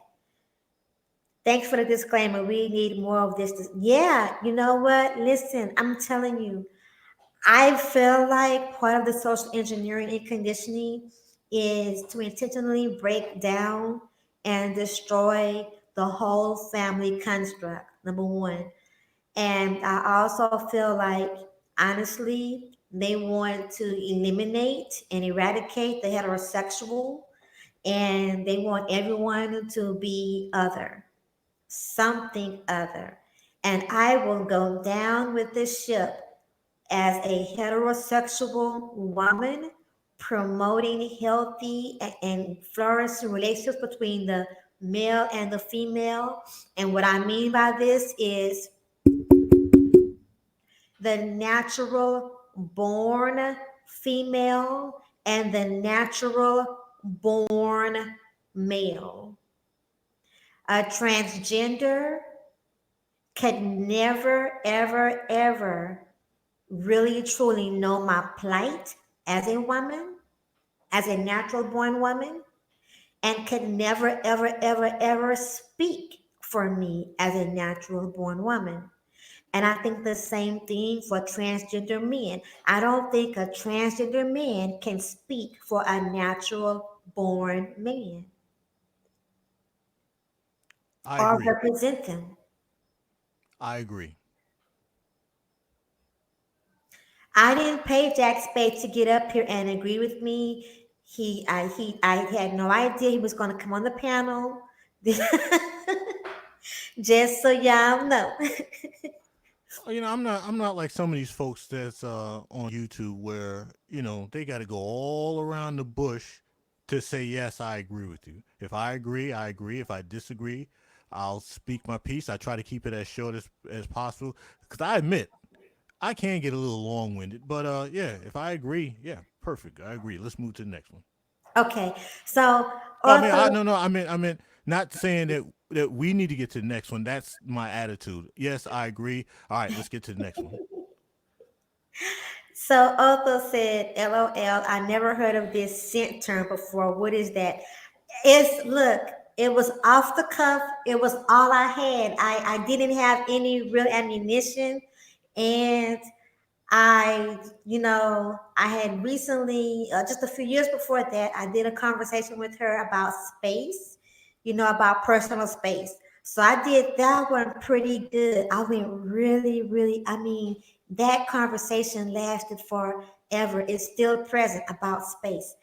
Thanks for the disclaimer. We need more of this. Yeah, you know what? Listen, I'm telling you, I feel like part of the social engineering and conditioning is to intentionally break down and destroy the whole family construct, number one. And I also feel like, honestly, they want to eliminate and eradicate the heterosexual, and they want everyone to be other, something other. And I will go down with this ship as a heterosexual woman promoting healthy and flourishing relationships between the male and the female. And what I mean by this is the natural born female and the natural born male. A transgender could never, ever, ever really truly know my plight as a woman, as a natural born woman, and could never, ever, ever, ever speak for me as a natural born woman. And I think the same thing for transgender men. I don't think a transgender man can speak for a natural born man I or agree. represent them. I agree. I didn't pay Jack Spade to get up here and agree with me. I had no idea he was going to come on the panel. Just so y'all know. I'm not like some of these folks that's on YouTube where they got to go all around the bush to say yes, I agree with you. If I agree, I agree. If I disagree, I'll speak my piece. I try to keep it as short as possible because I admit I can get a little long winded. But yeah, if I agree, yeah, perfect. I agree. Let's move to the next one. Okay, so No, I mean, author. no, no. I meant not saying that we need to get to the next one. That's my attitude. Yes, I agree. All right, let's get to the next one. So author said, "LOL. I never heard of this scent term before. What is that?" It's look. It was off the cuff. It was all I had. I didn't have any real ammunition, and I had recently, just a few years before that, I did a conversation with her about space, about personal space. So I did that one pretty good. I went really, really, I mean, that conversation lasted forever. It's still present about space,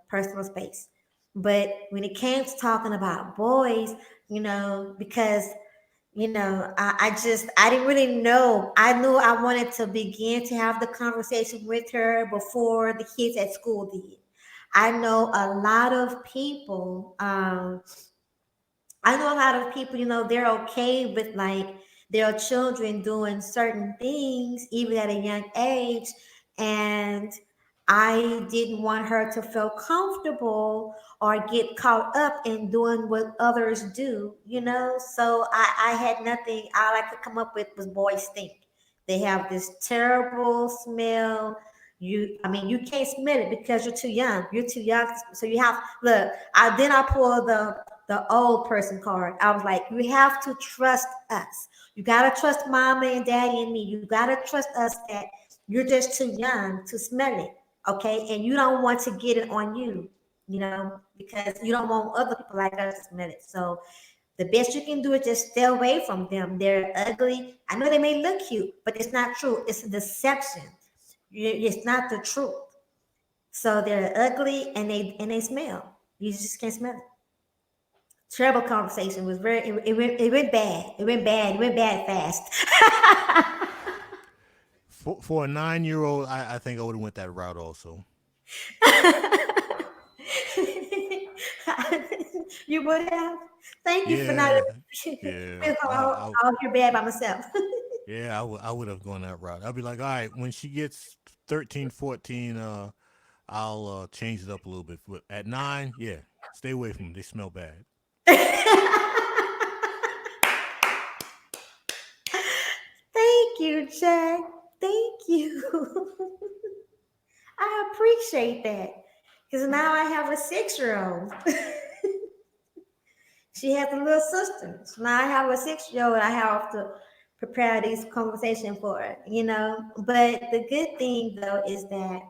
personal space. But when it came to talking about boys, because I didn't really know. I knew I wanted to begin to have the conversation with her before the kids at school did. I know a lot of people. I know a lot of people. They're okay with like their children doing certain things even at a young age, and I didn't want her to feel comfortable or get caught up in doing what others do, you know. So I had nothing. All I could come up with was boys stink. They have this terrible smell. I mean, you can't smell it because you're too young. You're too young. So you have, look, I pulled the old person card. I was like, you have to trust us. You got to trust mama and daddy and me. You got to trust us that you're just too young to smell it, okay? And you don't want to get it on you, you know, because you don't want other people like us to smell it. So the best you can do is just stay away from them. They're ugly. I know they may look cute, but it's not true. It's a deception. It's not the truth. So they're ugly and they smell. You just can't smell it. Terrible conversation. Was very it went bad. It went bad. It went bad fast. For a 9 year old, I think I would have went that route also. You would have. Thank you for not. Yeah, yeah, I'll hear bad by myself. yeah. I would have gone that route. I'd be like, all right, when she gets 13, 14, I'll change it up a little bit. But at 9, yeah, stay away from them. They smell bad. Thank you, Jack. Thank you. I appreciate that because now I have a 6 year old. She has a little sister. So now I have a 6 year old. I have to prepare these conversation for her, you know. But the good thing though is that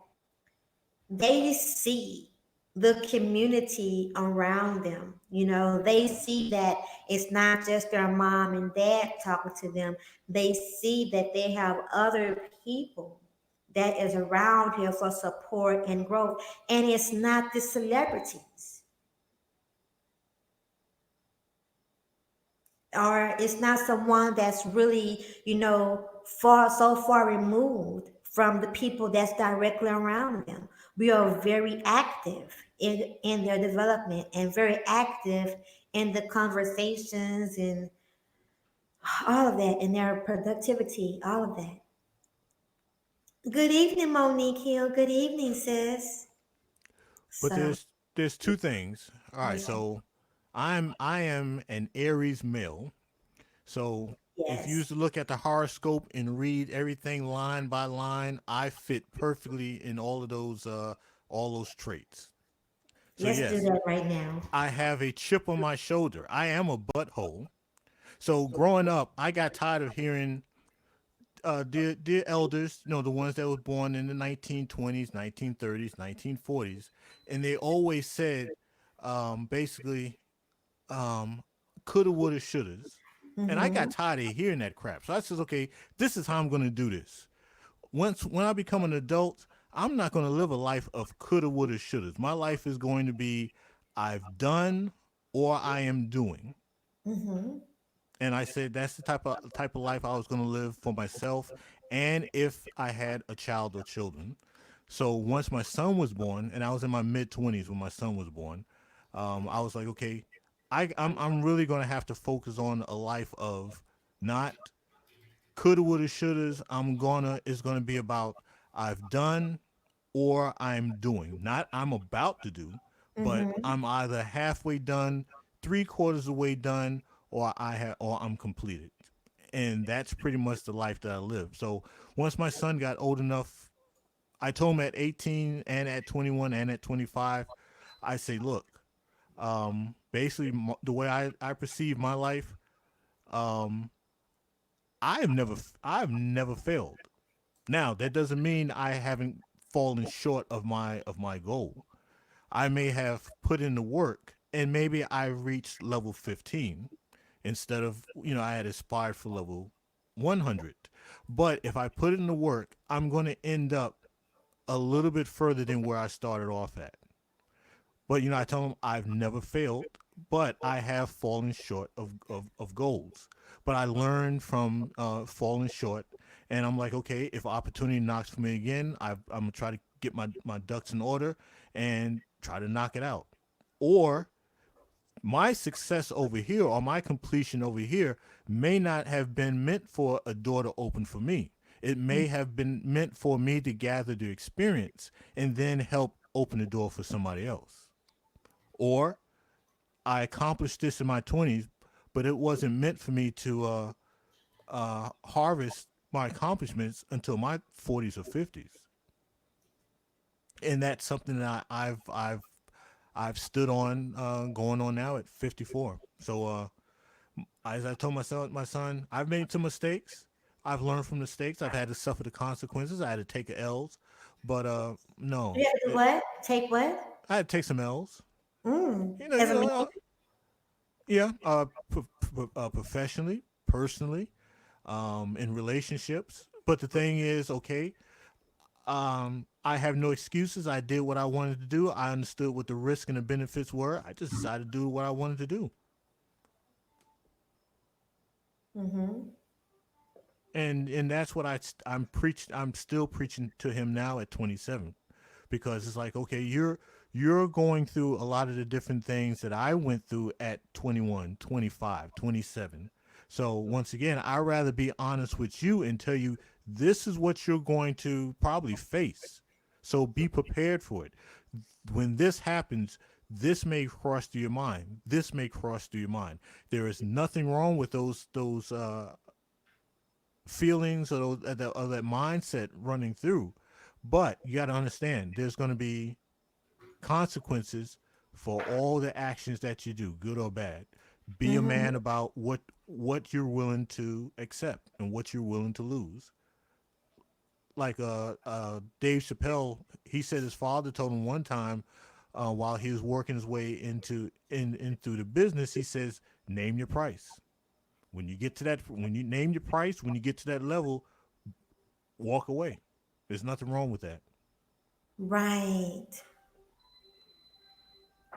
they see the community around them. You know, they see that it's not just their mom and dad talking to them. They see that they have other people that is around here for support and growth. And it's not the celebrities, or it's not someone that's really, you know, so far removed from the people that's directly around them. We are very active in their development and very active in the conversations and all of that, in their productivity, all of that. Good evening, Monique Hill. Good evening, sis. But So there's two things. All right, yeah. so I am an Aries male. So if you used Yes. to look at the horoscope and read everything line by line, I fit perfectly in all those traits. So Let's do yes, that right now. I have a chip on my shoulder. I am a butthole. So growing up, I got tired of hearing dear elders, you know, the ones that was born in the 1920s, 1930s, 1940s, and they always said, basically, um, coulda, woulda, shouldas. And I got Mm-hmm. tired of hearing that crap. So I said, okay, this is how I'm going to do this. When I become an adult, I'm not going to live a life of coulda, woulda, shouldas. My life is going to be I've done or I am doing. Mm-hmm. And I said that's the type of life I was going to live for myself, and if I had a child or children. So once my son was born, and I was in my mid 20s when my son was born, I was like, okay, I'm really going to have to focus on a life of not coulda, woulda, shouldas. It's gonna be about I've done or I'm doing. Not I'm about to do, but Mm-hmm. I'm either halfway done, 3/4 of the way done, or I'm completed. And that's pretty much the life that I live. So once my son got old enough, I told him at 18 and at 21 and at 25, I say, look, basically the way I perceive my life, um, I've never failed. Now that doesn't mean I haven't fallen short of my goal. I may have put in the work and maybe I reached level 15 instead of, I had aspired for level 100. But if I put in the work, I'm going to end up a little bit further than where I started off at. But I tell them I've never failed, but I have fallen short of goals. But I learned from falling short, and I'm like, okay, if opportunity knocks for me again, I'm gonna try to get my ducks in order and try to knock it out. Or my success over here or my completion over here may not have been meant for a door to open for me. It may have been meant for me to gather the experience and then help open the door for somebody else. Or I accomplished this in my 20s, but it wasn't meant for me to harvest my accomplishments until my 40s or 50s. And that's something that I've stood on, going on now at 54. So as I told my son, I've made some mistakes. I've learned from mistakes. I've had to suffer the consequences. I had to take the L's, but You no, have to do what? Take what? I had to take some L's. As a man? Yeah, professionally, personally, in relationships. But the thing is, okay, I have no excuses. I did what I wanted to do. I understood what the risk and the benefits were. I just decided to do what I wanted to do. Mm-hmm. And that's what I'm still preaching to him now at 27, because it's like, okay, you're going through a lot of the different things that I went through at 21, 25, 27. So once again, I'd rather be honest with you and tell you this is what you're going to probably face. So be prepared for it. When this happens, this may cross through your mind. This may cross through your mind. There is nothing wrong with those feelings, or that mindset running through. But you got to understand, there's going to be consequences for all the actions that you do, good or bad. Be a Mm-hmm. man about what you're willing to accept and what you're willing to lose. Like Dave Chappelle, he said his father told him one time, while he was working his way in through the business, he says, "Name your price. When you name your price, when you get to that level, walk away. There's nothing wrong with that." Right.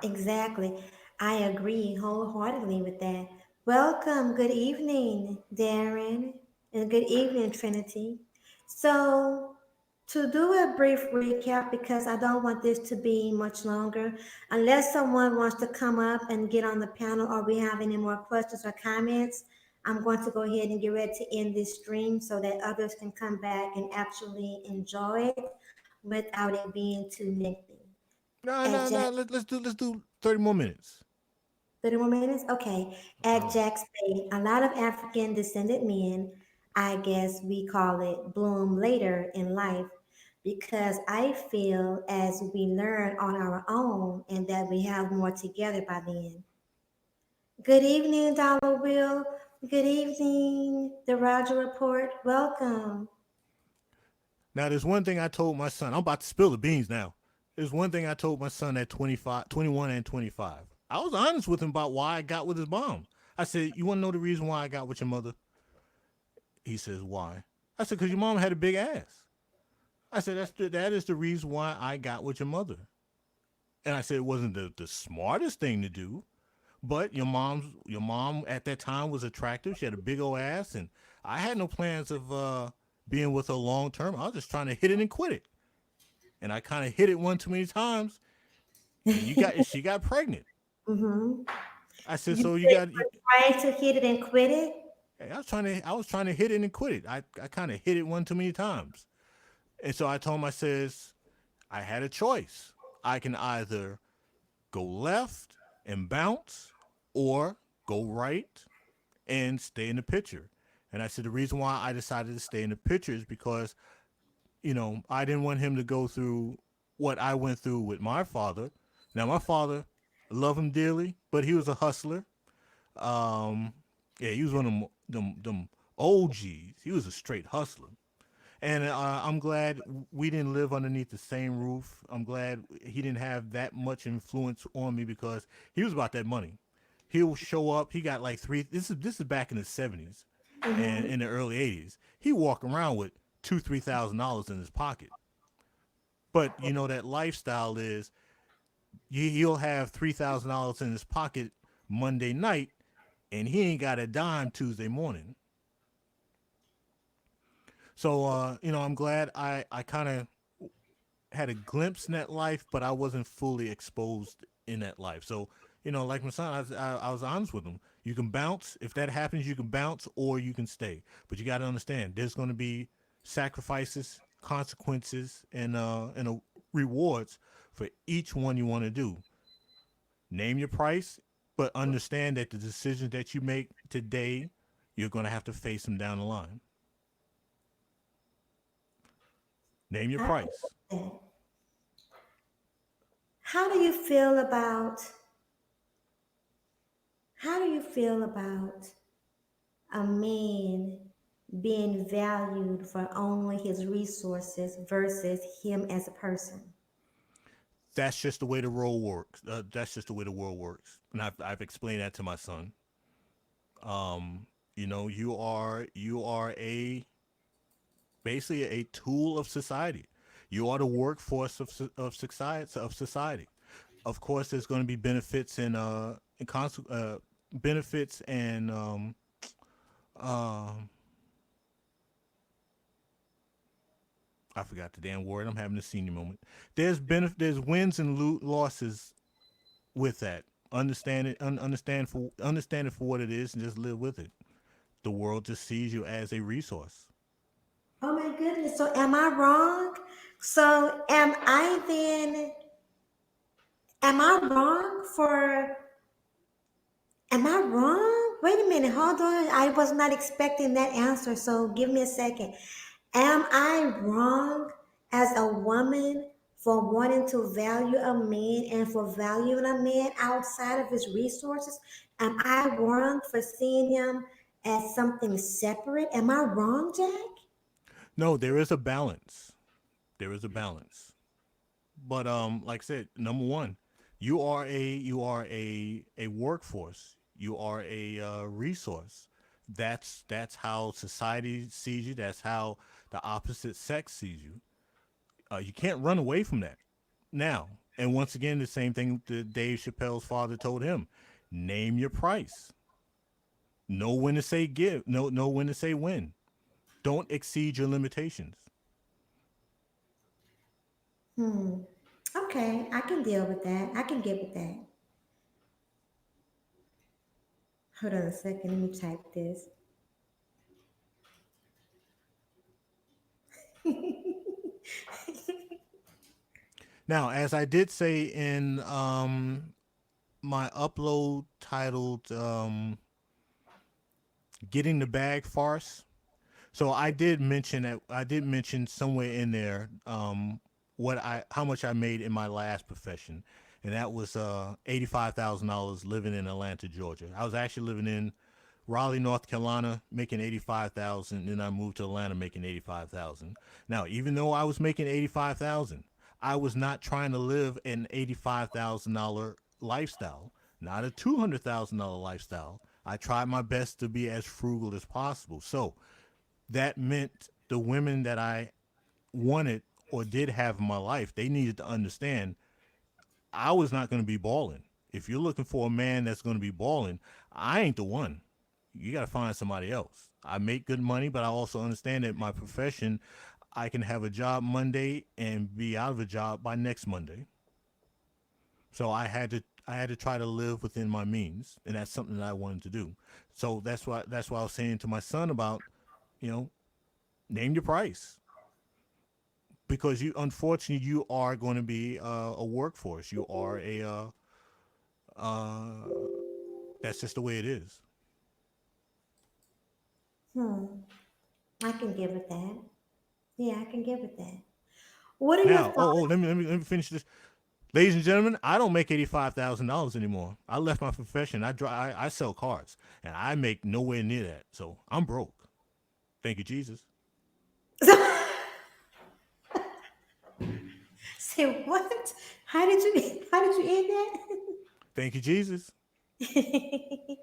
Exactly. I agree wholeheartedly with that. Welcome. Good evening, Darren. And good evening, Trinity. So, to do a brief recap, because I don't want this to be much longer, unless someone wants to come up and get on the panel or we have any more questions or comments, I'm going to go ahead and get ready to end this stream so that others can come back and actually enjoy it without it being too lengthy. No, At no, Jack no. Let's do 30 more minutes. 30 more minutes? Okay. All At right. Jack Spade, a lot of African descended men, I guess we call it, bloom later in life because I feel as we learn on our own and that we have more together by then. Good evening, Dollar Bill. Good evening, the Roger Report. Welcome. Now, there's one thing I told my son. I'm about to spill the beans now. There's one thing I told my son at 25, 21, and 25. I was honest with him about why I got with his mom. I said, "You want to know the reason why I got with your mother?" He says, "Why?" I said, "Because your mom had a big ass." I said, that is the reason why I got with your mother. And I said, it wasn't the smartest thing to do, but your mom at that time was attractive. She had a big old ass, and I had no plans of being with her long term. I was just trying to hit it and quit it. And I kind of hit it one too many times, and she got pregnant. Mm-hmm. I said, You so you said got. you were trying to hit it and quit it? I was trying to hit it and quit it. I kind of hit it one too many times, and so I told him, I says, I had a choice. I can either go left and bounce, or go right and stay in the picture. And I said the reason why I decided to stay in the picture is because, I didn't want him to go through what I went through with my father. Now, my father, I love him dearly, but he was a hustler. Um, yeah, he was one of them OGs. He was a straight hustler. And I'm glad we didn't live underneath the same roof. I'm glad he didn't have that much influence on me because he was about that money. He'll show up. He got like three. This is back in the '70s and Mm-hmm. in the early '80s. He walk around with $2,000-3,000 in his pocket. But that lifestyle is he'll have $3,000 in his pocket Monday night, and he ain't got a dime Tuesday morning. So I'm glad I kind of had a glimpse in that life, but I wasn't fully exposed in that life. So, like my son, I was honest with him. You can bounce. If that happens, you can bounce or you can stay. But you got to understand, there's going to be sacrifices, consequences, and rewards for each one you want to do. Name your price, but understand that the decisions that you make today, you're going to have to face them down the line. Name your I price. get that. How do you feel about how do you feel about a man being valued for only his resources versus him as a person? That's just the way the world works. That's just the way the world works, and I've explained that to my son. You are a basically a tool of society. You are the workforce of society. Of course, there's going to be benefits and benefits and um, I forgot the damn word. I'm having a senior moment. There's wins and losses with that. Understand it for what it is, and just live with it. The world just sees you as a resource. Oh my goodness. So am I wrong? So am I wrong for am I wrong? Wait a minute, hold on. I was not expecting that answer, so give me a second. Am I wrong as a woman for wanting to value a man and for valuing a man outside of his resources? Am I wrong for seeing him as something separate? Am I wrong, Jack? No, there is a balance. There is a balance. But like I said, number one, you are a workforce. You are a resource. That's how society sees you. That's how the opposite sex sees you. You can't run away from that. Now, and once again, the same thing that Dave Chappelle's father told him: name your price. Know when to say give. Know when to say when. Don't exceed your limitations. Hmm. Okay, I can deal with that. I can get with that. Hold on a second. Let me type this. Now, as I did say in my upload titled "Getting the Bag Farce," so I did mention somewhere in there what I how much I made in my last profession, and that was $85,000 living in Atlanta, Georgia. I was actually living in Raleigh, North Carolina, making 85,000. Then I moved to Atlanta, making 85,000. Now, even though I was making 85,000, I was not trying to live an $85,000 lifestyle, not a $200,000 lifestyle. I tried my best to be as frugal as possible. So that meant the women that I wanted or did have in my life, they needed to understand I was not going to be balling. If you're looking for a man that's going to be balling, I ain't the one. You got to find somebody else. I make good money, but I also understand that my profession, I can have a job Monday and be out of a job by next Monday. So I had to try to live within my means, and that's something that I wanted to do. So that's why I was saying to my son about, you know, name your price, because you unfortunately you are going to be a workforce. You are a uh, that's just the way it is. Hmm. I can get with that. Yeah, I can get with that. What are your Now, thoughts? let me finish this. Ladies and gentlemen, I don't make $85,000 anymore. I left my profession. I sell cars, and I make nowhere near that. So I'm broke. Thank you, Jesus. Say what? How did you Thank you, Jesus. end that?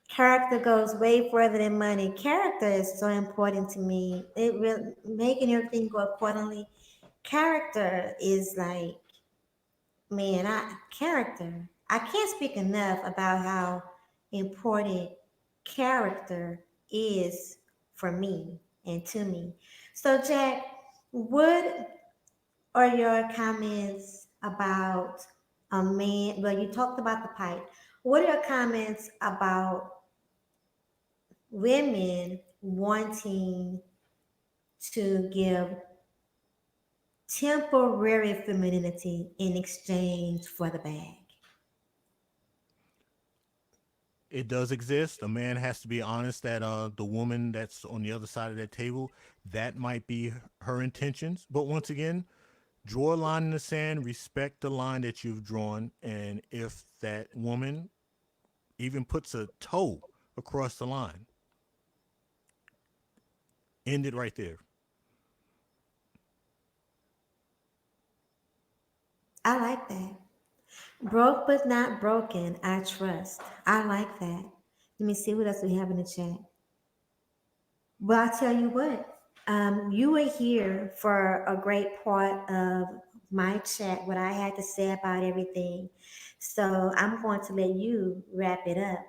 Character goes way further than money. Character is so important to me. It really making everything go accordingly. Character is like, man, I character. I can't speak enough about how important character is for me and to me. So Jack, what are your comments about a man? Well, you talked about the pipe. What are your comments about women wanting to give temporary femininity in exchange for the bag. It does exist. A man has to be honest that the woman that's on the other side of that table, that might be her intentions. But once again, draw a line in the sand, respect the line that you've drawn, and if that woman even puts a toe across the line, end it right there. I like that. Broke but not broken, I trust. I like that. Let me see what else we have in the chat. Well, I'll tell you what. You were here for a great part of my chat, what I had to say about everything. So I'm going to let you wrap it up.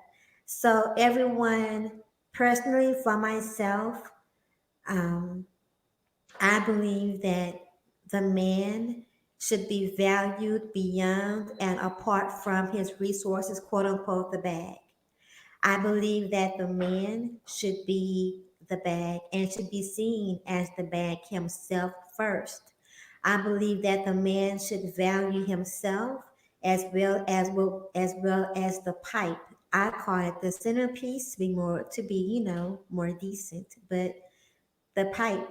So, everyone, personally, for myself, um, I believe that the man should be valued beyond and apart from his resources, quote unquote, the bag. I believe that the man should be the bag and should be seen as the bag himself first. I believe that the man should value himself as well as the pipe. I call it the centerpiece to be more decent, but the pipe.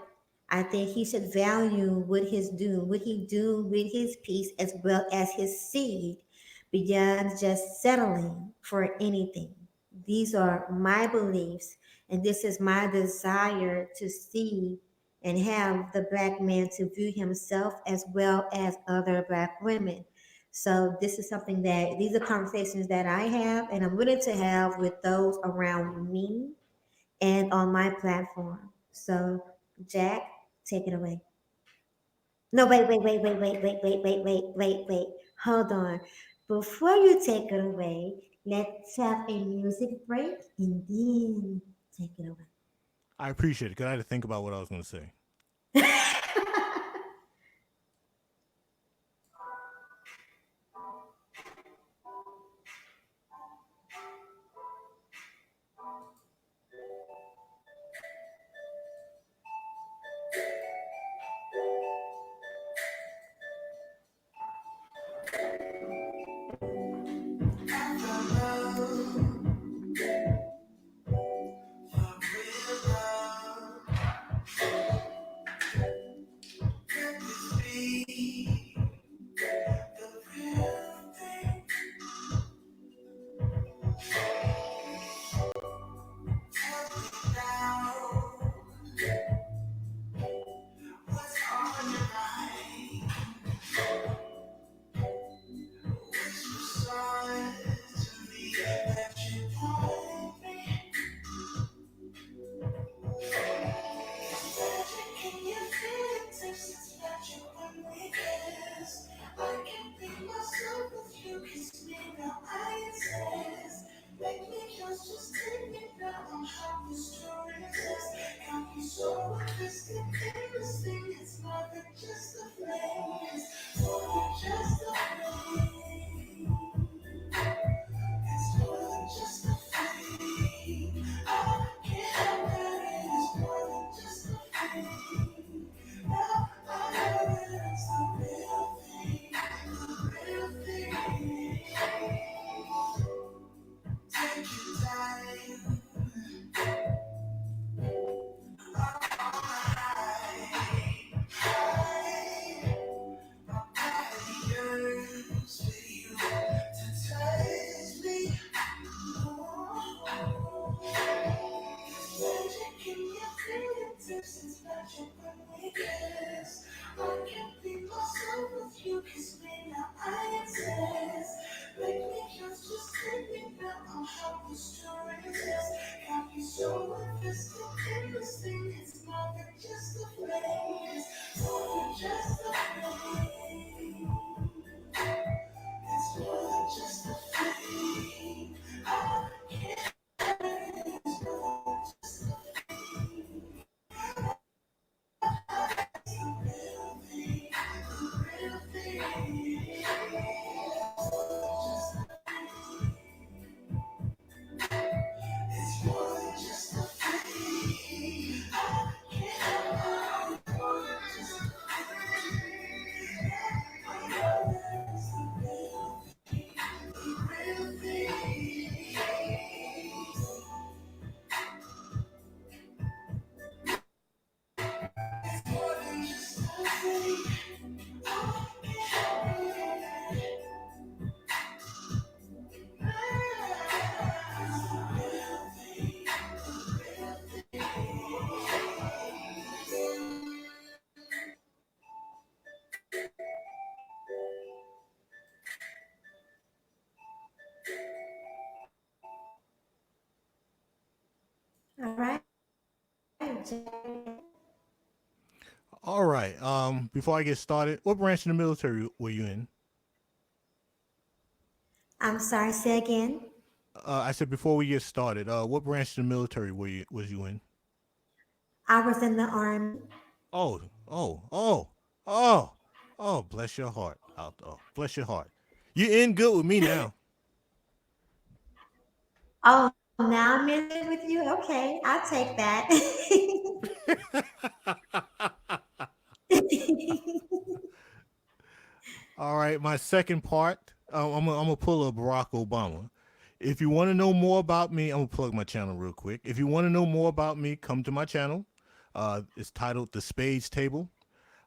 I think he should value what he do with his piece as well as his seed beyond just settling for anything. These are my beliefs, and this is my desire to see and have the black man to view himself as well as other black women. So this is something that these are conversations that I have and I'm willing to have with those around me and on my platform. So, Jack, take it away. No, wait. Hold on. Before you take it away, let's have a music break and then take it away. I appreciate it because I had to think about what I was going to say. Jack. All right. Before I get started, what branch in the military were you in? I'm sorry, say again. I said before we get started, what branch in the military was you in? I was in the army. Oh, oh, oh, oh, oh! Bless your heart. Oh, bless your heart. You're in good with me now. Oh, now I'm in it with you? Okay, I'll take that. All right, my second part. I'm gonna pull a Barack Obama. If you want to know more about me, I'm gonna plug my channel real quick. If you want to know more about me, come to my channel. It's titled The Spades Table.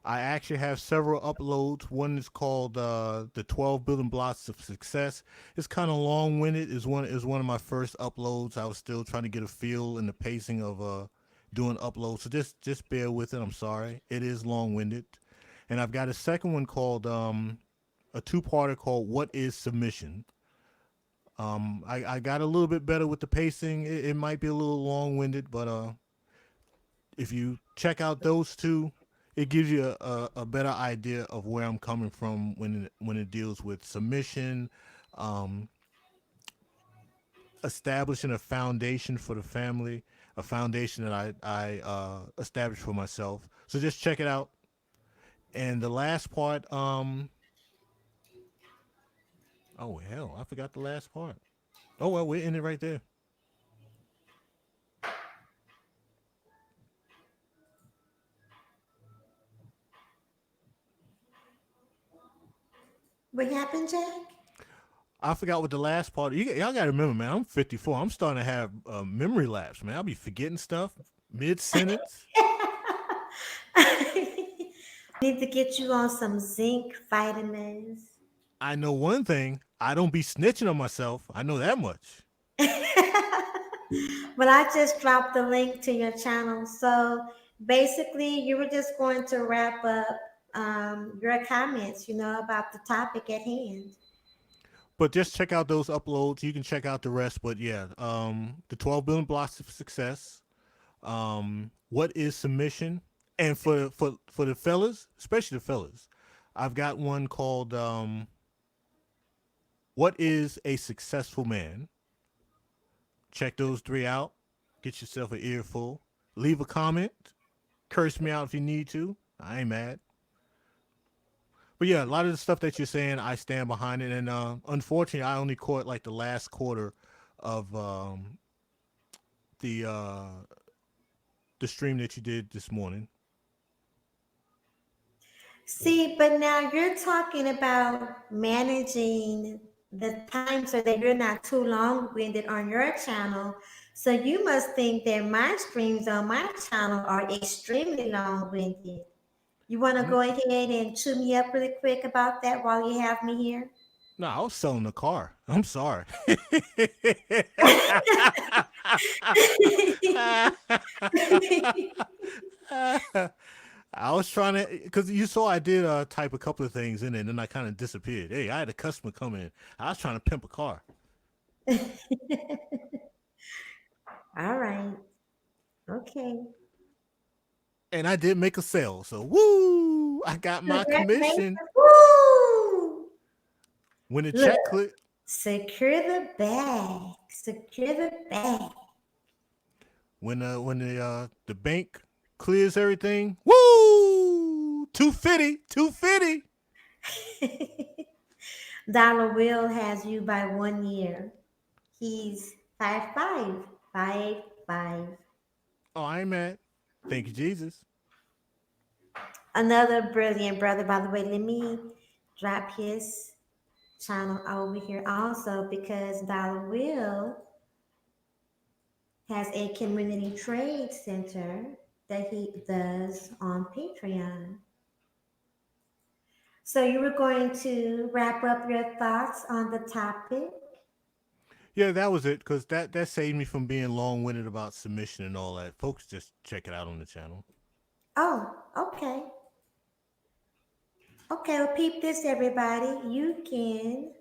I actually have several uploads. One is called the 12 Building Blocks of Success. It's kind of long-winded. Is one of my first uploads. I was still trying to get a feel and the pacing of doing uploads. So just bear with it. I'm sorry. It is long-winded. And I've got a second one called a two-parter called What is Submission? I got a little bit better with the pacing. It might be a little long-winded, but if you check out those two, it gives you a better idea of where I'm coming from when it deals with submission, um, establishing a foundation for the family, a foundation that I established for myself. So just check it out. And the last part, oh hell, I forgot the last part. Oh well, we're in it right there. What happened, Jack? I forgot what the last part. Y'all got to remember, man. I'm 54. I'm starting to have memory lapse, man. I'll be forgetting stuff mid sentence. Need to get you on some zinc vitamins. I know one thing. I don't be snitching on myself. I know that much. Well, I just dropped the link to your channel. So basically, you were just going to wrap up your comments, about the topic at hand. But just check out those uploads. You can check out the rest. But yeah, the 12 billion blocks of success. What is submission? And for the fellas, especially the fellas, I've got one called What is a Successful Man? Check those three out. Get yourself an earful. Leave a comment. Curse me out if you need to. I ain't mad. But yeah, a lot of the stuff that you're saying, I stand behind it. And unfortunately, I only caught like the last quarter of the uh, the stream that you did this morning. See, but now you're talking about managing the time so that you're not too long-winded on your channel. So you must think that my streams on my channel are extremely long-winded. You want to Mm, go ahead and chew me up really quick about that while you have me here? no, I was selling the car. I'm sorry. I was trying to, because you saw I did type a couple of things in it, and then I kind of disappeared. Hey, I had a customer come in. I was trying to pimp a car, All right. Okay. and I did make a sale. So, woo! I got my Congratulations. commission Woo! when the Look, check cleared. secure the bag. Secure the bag. When the bank clears everything. Woo! 250, 250. Dollar Will has you by 1 year. He's 5'5", 5'5". Oh, I ain't mad. Thank you, Jesus. Another brilliant brother, by the way. Let me drop his channel over here also because Dollar Will has a community trade center that he does on Patreon. So you were going to wrap up your thoughts on the topic. Yeah, that was it. Cause that saved me from being long winded about submission and all that. Folks, just check it out on the channel. Oh, okay. Okay, well, peep this, everybody. You can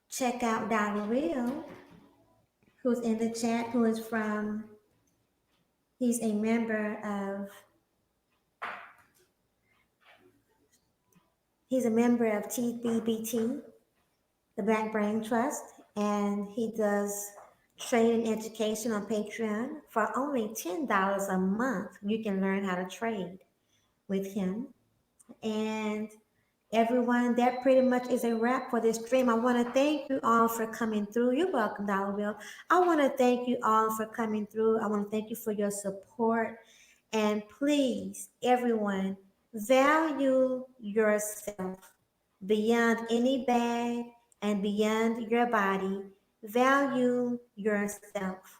check out Dollar Will, who's in the chat, who is from He's a member of he's a member of TBBT, the Black Brain Trust, and he does trading education on Patreon for only $10 a month. You can learn how to trade with him. And everyone, that pretty much is a wrap for this stream. I want to thank you all for coming through. You're welcome, Dollar Bill. I want to thank you all for coming through. I want to thank you for your support. And please, everyone, value yourself beyond any bag and beyond your body. Value yourself.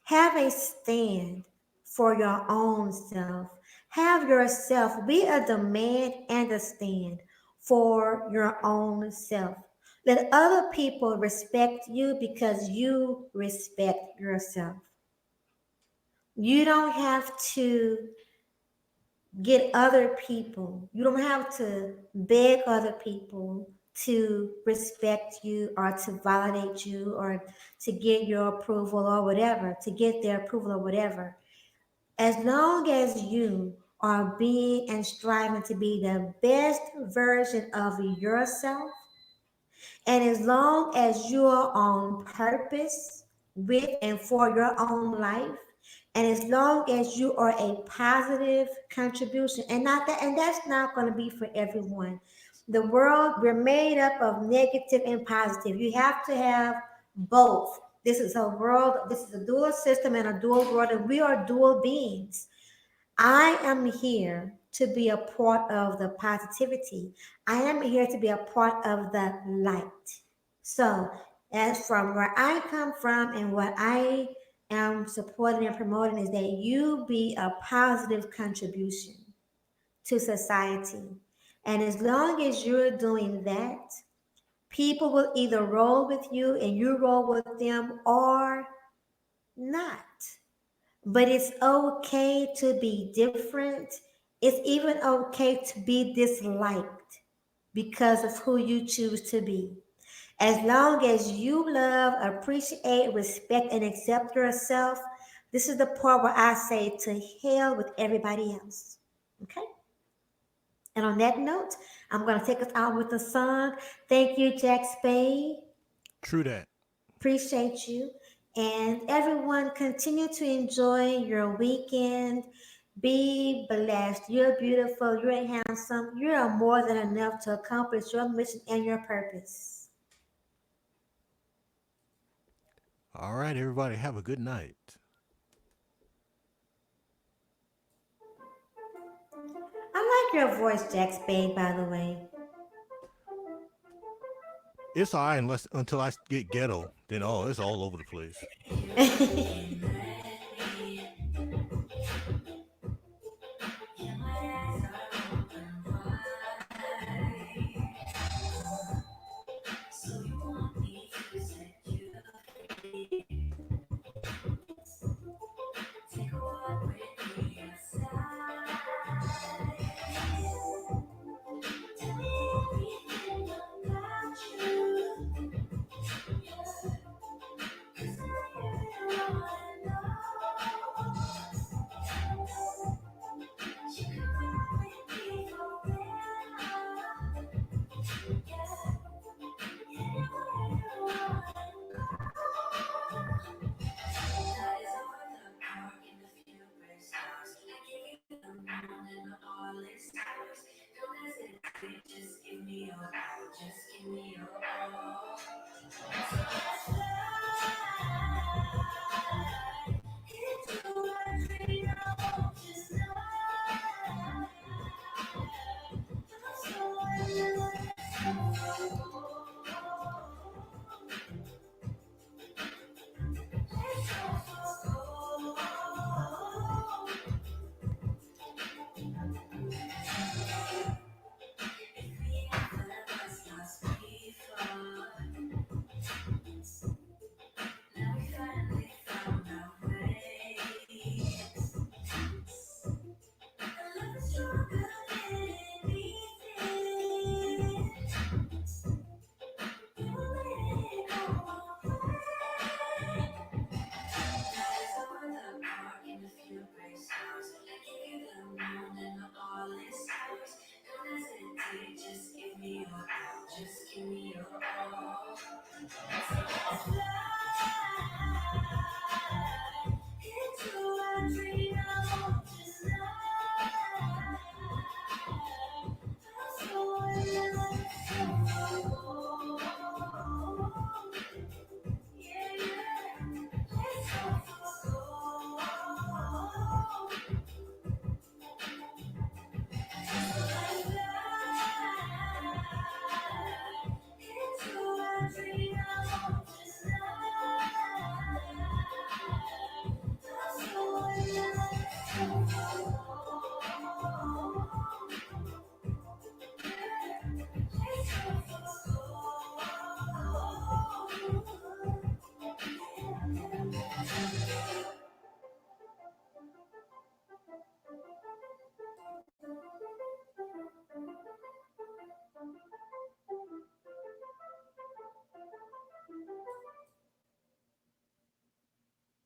Have a stand for your own self. Have yourself be a demand and a stand for your own self. Let other people respect you because you respect yourself. You don't have to get other people, you don't have to beg other people to respect you or to validate you or to get your approval or whatever, to get their approval or whatever. As long as you are being and striving to be the best version of yourself, and as long as you are on purpose with and for your own life, and as long as you are a positive contribution, and not that, and that's not going to be for everyone. The world, we're made up of negative and positive. You have to have both. This is a world, this is a dual system and a dual world, and we are dual beings. I am here to be a part of the positivity. I am here to be a part of the light. So, as from where I come from and what I am supporting and promoting is that you be a positive contribution to society. And as long as you're doing that, people will either roll with you and you roll with them or not. But it's okay to be different. It's even okay to be disliked because of who you choose to be. As long as you love, appreciate, respect, and accept yourself, this is the part where I say to hell with everybody else. Okay? And on that note, I'm going to take us out with a song. Thank you, Jack Spade. True that. Appreciate you. And everyone, continue to enjoy your weekend. Be blessed. You're beautiful. You're handsome. You are more than enough to accomplish your mission and your purpose. All right, everybody, have a good night. I like your voice, Jack Spade, by the way. It's all right unless until I get ghetto. Then it's all over the place.